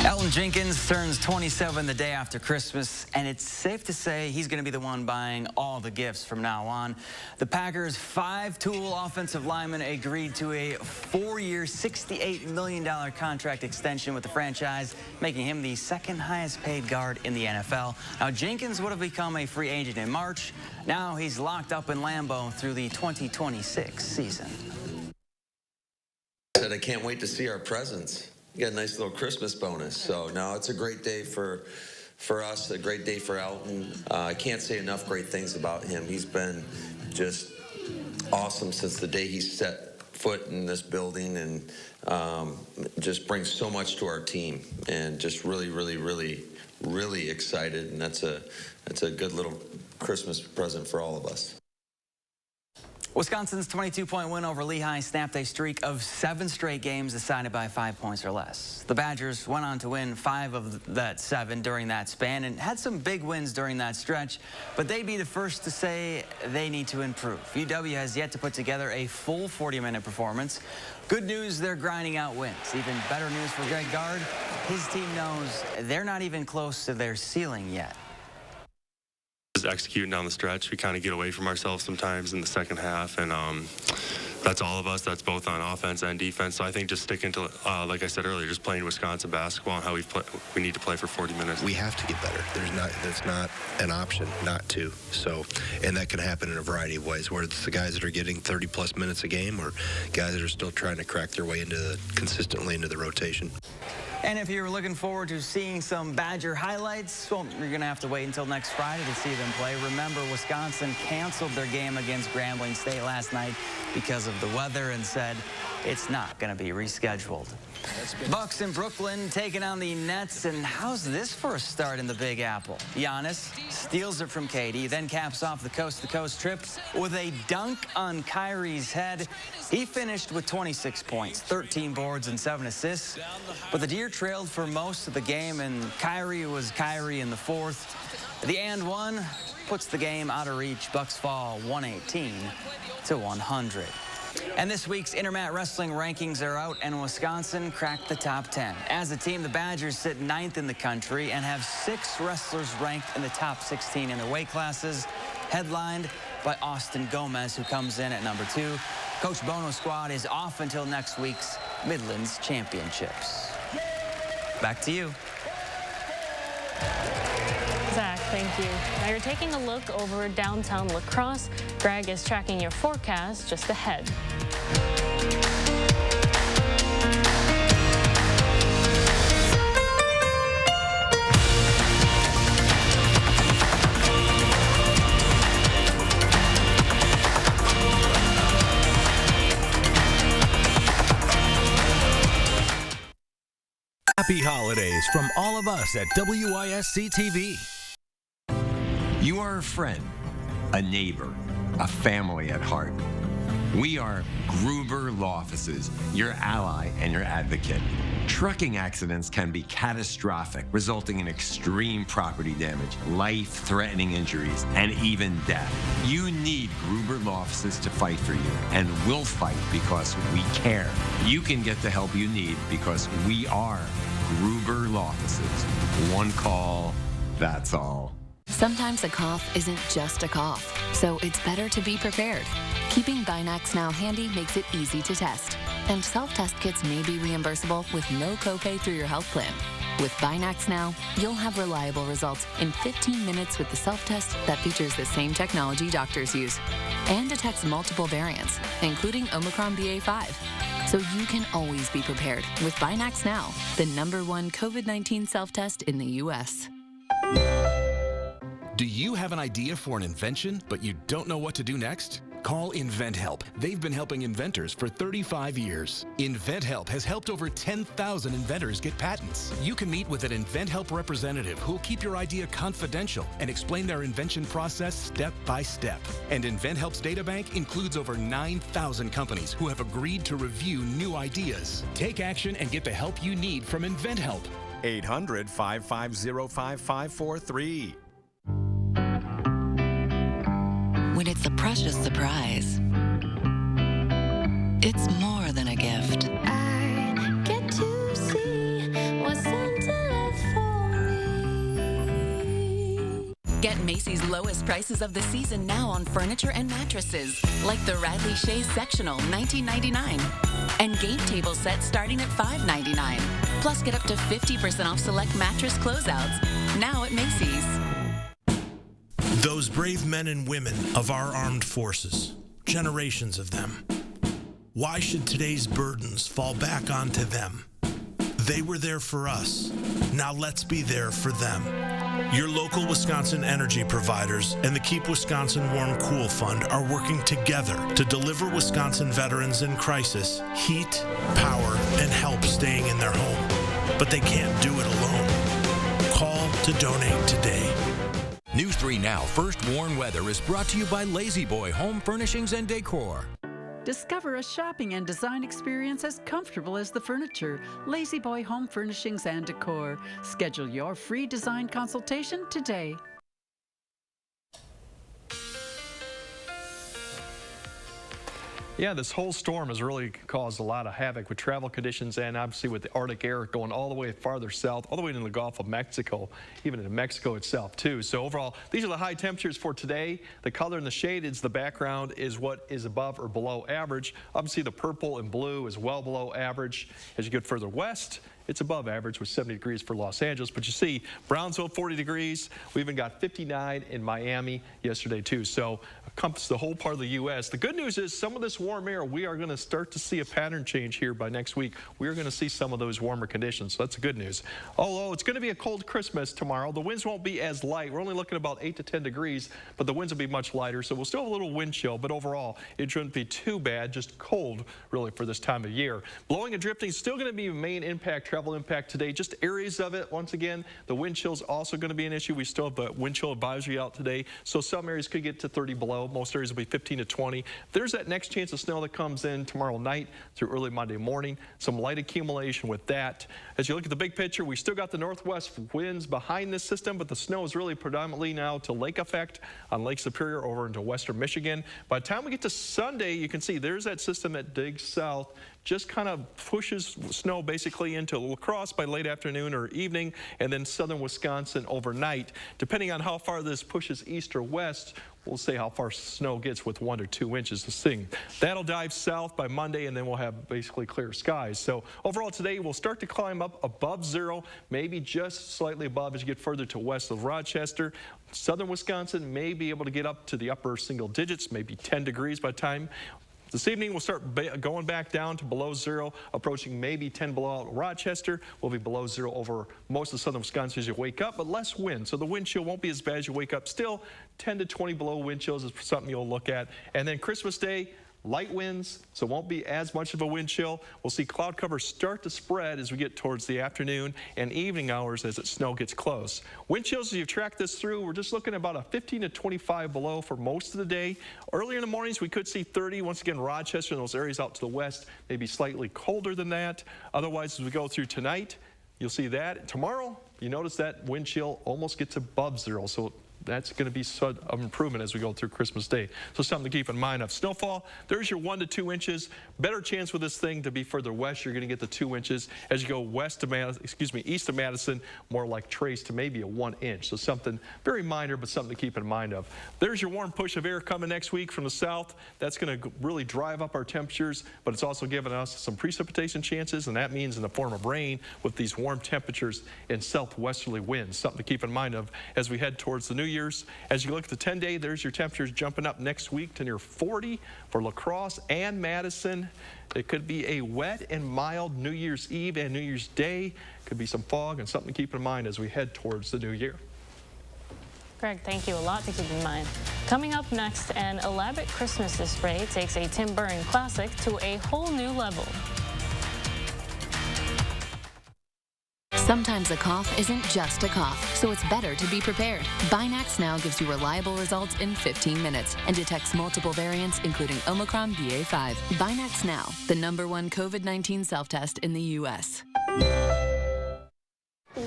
Elton Jenkins turns 27 the day after Christmas, and it's safe to say he's going to be the one buying all the gifts from now on. The Packers' 5-tool offensive lineman agreed to a 4-year, $68 million contract extension with the franchise, making him the second highest paid guard in the NFL. Now, Jenkins would have become a free agent in March. Now he's locked up in Lambeau through the 2026 season. I can't wait to see our presents. You got a nice little Christmas bonus. So no, it's a great day for us, a great day for Elton. I can't say enough great things about him. He's been just awesome since the day he set foot in this building, and just brings so much to our team, and just really excited. And that's a good little Christmas present for all of us. Wisconsin's 22-point win over Lehigh snapped a streak of 7 straight games decided by 5 points or less. The Badgers went on to win 5 of that 7 during that span and had some big wins during that stretch, but they'd be the first to say they need to improve. UW has yet to put together a full 40-minute performance. Good news, they're grinding out wins. Even better news for Greg Gard. His team knows they're not even close to their ceiling yet. Executing down the stretch, we kind of get away from ourselves sometimes in the second half, and that's all of us. That's both on offense and defense. So I think just sticking to, like I said earlier, just playing Wisconsin basketball and how we need to play for 40 minutes. We have to get better. That's not an option not to. So, and that can happen in a variety of ways, where it's the guys that are getting 30-plus minutes a game, or guys that are still trying to crack their way consistently into the rotation. And if you're looking forward to seeing some Badger highlights, well, you're going to have to wait until next Friday to see them play. Remember, Wisconsin canceled their game against Grambling State last night because of the weather and said it's not going to be rescheduled. Bucks in Brooklyn taking on the Nets, and how's this for a start in the Big Apple? Giannis steals it from KD, then caps off the coast-to-coast trip with a dunk on Kyrie's head. He finished with 26 points, 13 boards, and 7 assists. But the Deer trailed for most of the game, and Kyrie was Kyrie in the fourth. The and one puts the game out of reach. Bucks fall 118 to 100. And this week's Intermat Wrestling rankings are out, and Wisconsin cracked the top 10. As a team, the Badgers sit 9th in the country and have 6 wrestlers ranked in the top 16 in their weight classes, headlined by Austin Gomez, who comes in at number 2. Coach Bono's squad is off until next week's Midlands Championships. Back to you. Zach, thank you. Now you're taking a look over downtown La Crosse. Greg is tracking your forecast just ahead. Happy holidays from all of us at WISC-TV. You are a friend, a neighbor, a family at heart. We are Gruber Law Offices, your ally and your advocate. Trucking accidents can be catastrophic, resulting in extreme property damage, life-threatening injuries, and even death. You need Gruber Law Offices to fight for you, and we'll fight because we care. You can get the help you need because we are Gruber Law Offices. One call, that's all. Sometimes a cough isn't just a cough, so it's better to be prepared. Keeping Binax Now handy makes it easy to test, and self-test kits may be reimbursable with no copay through your health plan. With Binax Now, you'll have reliable results in 15 minutes with the self-test that features the same technology doctors use and detects multiple variants, including Omicron BA.5. So you can always be prepared with Binax Now, the #1 COVID-19 self-test in the U.S. Do you have an idea for an invention, but you don't know what to do next? Call InventHelp. They've been helping inventors for 35 years. InventHelp has helped over 10,000 inventors get patents. You can meet with an InventHelp representative who'll keep your idea confidential and explain their invention process step by step. And InventHelp's databank includes over 9,000 companies who have agreed to review new ideas. Take action and get the help you need from InventHelp. 800-550-5543. When it's a precious surprise, it's more than a gift. I get to see what Santa left for me. Get Macy's lowest prices of the season now on furniture and mattresses, like the Radley Shays Sectional, $19.99, and game table sets starting at $5.99. Plus, get up to 50% off select mattress closeouts, now at Macy's. Those brave men and women of our armed forces, generations of them. Why should today's burdens fall back onto them? They were there for us. Now let's be there for them. Your local Wisconsin energy providers and the Keep Wisconsin Warm Cool Fund are working together to deliver Wisconsin veterans in crisis heat, power, and help staying in their home. But they can't do it alone. Call to donate today. News 3 Now First Warn Weather is brought to you by Lazy Boy Home Furnishings and Decor. Discover a shopping and design experience as comfortable as the furniture. Lazy Boy Home Furnishings and Decor. Schedule your free design consultation today. Yeah, this whole storm has really caused a lot of havoc with travel conditions and obviously with the Arctic air going all the way farther south, all the way into the Gulf of Mexico, even into Mexico itself too. So overall, these are the high temperatures for today. The color in the shade is the background is what is above or below average. Obviously the purple and blue is well below average. As you get further west, it's above average with 70 degrees for Los Angeles. But you see, Brownsville, 40 degrees. We even got 59 in Miami yesterday, too. So encompass the whole part of the U.S. The good news is some of this warm air, we are going to start to see a pattern change here by next week. We are going to see some of those warmer conditions. So that's the good news. Although it's going to be a cold Christmas tomorrow, the winds won't be as light. We're only looking at about 8 to 10 degrees, but the winds will be much lighter. So we'll still have a little wind chill, but overall, it shouldn't be too bad, just cold, really, for this time of year. Blowing and drifting is still going to be a main impact, travel impact today. Just areas of it. Once again, the wind chill is also going to be an issue. We still have the wind chill advisory out today, so some areas could get to 30 below. Most areas will be 15 to 20. There's that next chance of snow that comes in tomorrow night through early Monday morning. Some light accumulation with that. As you look at the big picture, we still got the northwest winds behind this system, but the snow is really predominantly now to lake effect on Lake Superior over into western Michigan. By the time we get to Sunday, you can see there's that system that digs south, just kind of pushes snow basically into La Crosse by late afternoon or evening, and then southern Wisconsin overnight. Depending on how far this pushes east or west, we'll see how far snow gets with 1 to 2 inches to sing. That'll dive south by Monday, and then we'll have basically clear skies. So overall today, we'll start to climb up above zero, maybe just slightly above as you get further to west of Rochester. Southern Wisconsin may be able to get up to the upper single digits, maybe 10 degrees by the time. This evening, we'll start going back down to below zero, approaching maybe 10 below out Rochester. We'll be below zero over most of southern Wisconsin as you wake up, but less wind. So the wind chill won't be as bad as you wake up. Still, 10 to 20 below wind chills is something you'll look at. And then Christmas Day, light winds, so it won't be as much of a wind chill. We'll see cloud cover start to spread as we get towards the afternoon and evening hours as snow gets close. Wind chills, as you track this through, we're just looking at about a 15 to 25 below for most of the day. Earlier in the mornings, we could see 30. Once again, Rochester and those areas out to the west may be slightly colder than that. Otherwise, as we go through tonight, you'll see that. Tomorrow, you notice that wind chill almost gets above zero. So that's going to be sort of an improvement as we go through Christmas Day. So something to keep in mind of snowfall. There's your 1 to 2 inches. Better chance with this thing to be further west. You're going to get the 2 inches. As you go west of east of Madison, more like trace to maybe a 1 inch. So something very minor, but something to keep in mind of. There's your warm push of air coming next week from the south. That's going to really drive up our temperatures, but it's also giving us some precipitation chances, and that means in the form of rain with these warm temperatures and southwesterly winds. Something to keep in mind of as we head towards the New Year's. As you look at the 10-day, there's your temperatures jumping up next week to near 40 for La Crosse and Madison. It could be a wet and mild New Year's Eve and New Year's Day. Could be some fog, and something to keep in mind as we head towards the new year. Greg, thank you. A lot to keep in mind. Coming up next, an elaborate Christmas display takes a Tim Burton classic to a whole new level. Sometimes a cough isn't just a cough, so it's better to be prepared. Binax Now gives you reliable results in 15 minutes and detects multiple variants, including Omicron BA.5. Binax Now, the #1 COVID-19 self-test in the U.S.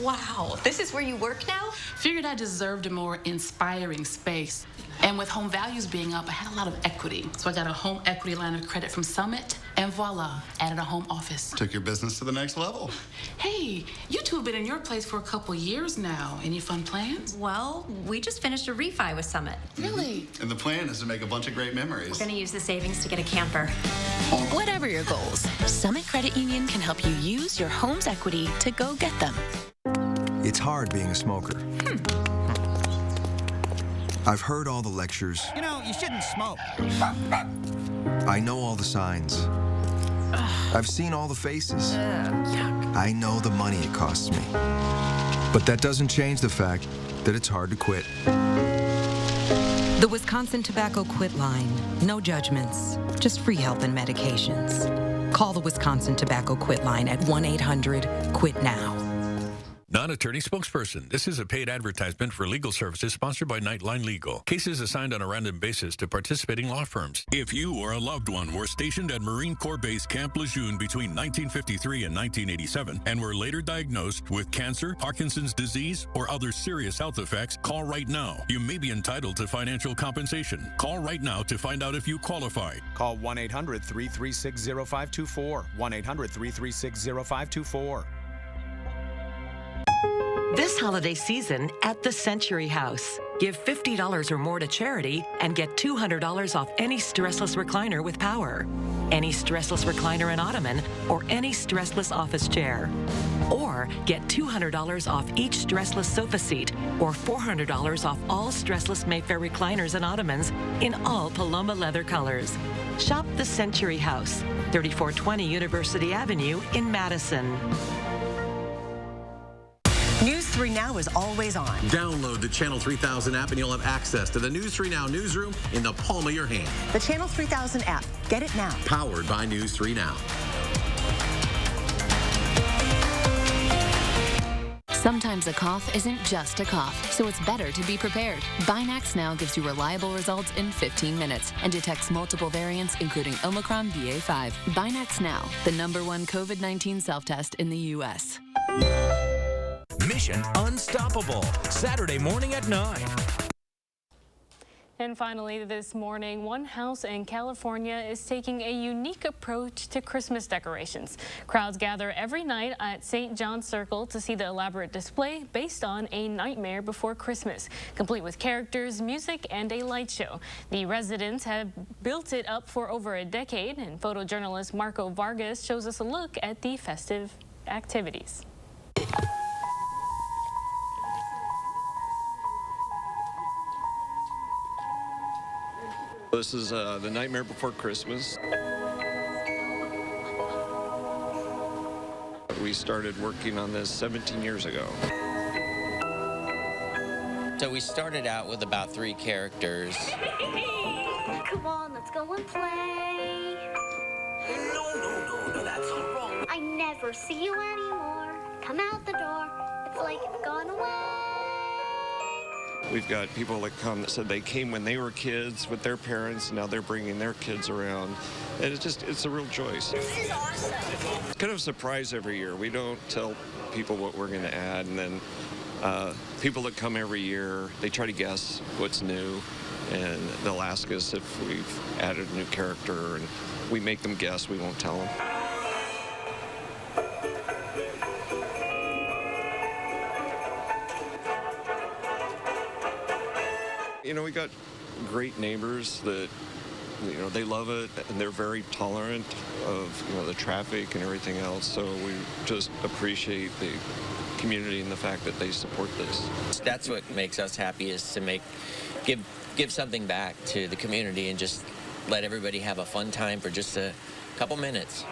Wow, this is where you work now? Figured I deserved a more inspiring space. And with home values being up, I had a lot of equity. So I got a home equity line of credit from Summit, and voila, added a home office. Took your business to the next level. Hey, you two have been in your place for a couple years now. Any fun plans? Well, we just finished a refi with Summit. Really? And the plan is to make a bunch of great memories. We're gonna use the savings to get a camper. Whatever your goals, Summit Credit Union can help you use your home's equity to go get them. It's hard being a smoker. I've heard all the lectures. You know, you shouldn't smoke. I know all the signs. I've seen all the faces. I know the money it costs me. But that doesn't change the fact that it's hard to quit. The Wisconsin Tobacco Quit Line. No judgments, just free help and medications. Call the Wisconsin Tobacco Quit Line at 1-800-QUIT-NOW. Non-attorney spokesperson. This is a paid advertisement for legal services sponsored by Nightline Legal. Cases assigned on a random basis to participating law firms. If you or a loved one were stationed at Marine Corps Base Camp Lejeune between 1953 and 1987 and were later diagnosed with cancer, Parkinson's disease, or other serious health effects, call right now. You may be entitled to financial compensation. Call right now to find out if you qualify. Call 1-800-336-0524. 1-800-336-0524. This holiday season at the Century House. Give $50 or more to charity and get $200 off any stressless recliner with power, any stressless recliner and ottoman, or any stressless office chair. Or get $200 off each stressless sofa seat or $400 off all stressless Mayfair recliners and ottomans in all Paloma leather colors. Shop the Century House, 3420 University Avenue in Madison. News 3 Now is always on. Download the Channel 3000 app and you'll have access to the News 3 Now newsroom in the palm of your hand. The Channel 3000 app. Get it now. Powered by News 3 Now. Sometimes a cough isn't just a cough, so it's better to be prepared. Binax Now gives you reliable results in 15 minutes and detects multiple variants, including Omicron BA.5. Binax Now, the #1 COVID-19 self-test in the U.S. Mission Unstoppable, Saturday morning at 9. And finally, this morning, one house in California is taking a unique approach to Christmas decorations. Crowds gather every night at St. John's Circle to see the elaborate display based on A Nightmare Before Christmas, complete with characters, music, and a light show. The residents have built it up for over a decade, and photojournalist Marco Vargas shows us a look at the festive activities. This is The Nightmare Before Christmas. We started working on this 17 years ago. So we started out with about 3 characters. Come on, let's go and play. No, that's all wrong. I never see you anymore. Come out the door. It's like you've gone away. We've got people that come that said they came when they were kids with their parents, and now they're bringing their kids around. And it's a real joy. This is awesome. It's kind of a surprise every year. We don't tell people what we're going to add, and then people that come every year, they try to guess what's new, and they'll ask us if we've added a new character, and we make them guess. We won't tell them. You know, we got great neighbors that, you know, they love it, and they're very tolerant of, you know, the traffic and everything else. So we just appreciate the community and the fact that they support this. That's what makes us happy, is to give something back to the community and just let everybody have a fun time for just a couple minutes.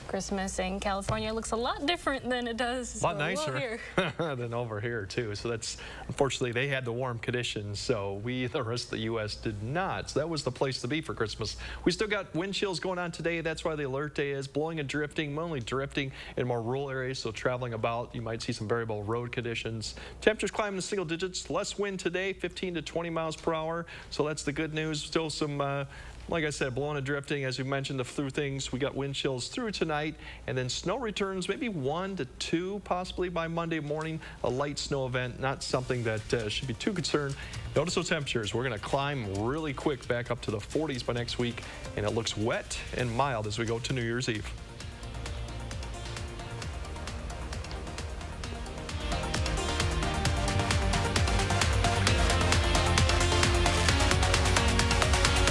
Christmas in California looks a lot different than it does a lot nicer here. than over here too. So that's, unfortunately, they had the warm conditions, so the rest of the U.S. did not. So that was the place to be for Christmas. We still got wind chills going on today. That's why the alert day is blowing and drifting, mainly drifting in more rural areas. So traveling about, you might see some variable road conditions. Temperatures climbing to single digits. Less wind today, 15 to 20 miles per hour. So that's the good news. Still some like I said, blowing and drifting, as we mentioned, through things. We got wind chills through tonight, and then snow returns maybe 1 to 2 possibly by Monday morning. A light snow event, not something that should be too concerned. Notice those temperatures. We're going to climb really quick back up to the 40s by next week, and it looks wet and mild as we go to New Year's Eve.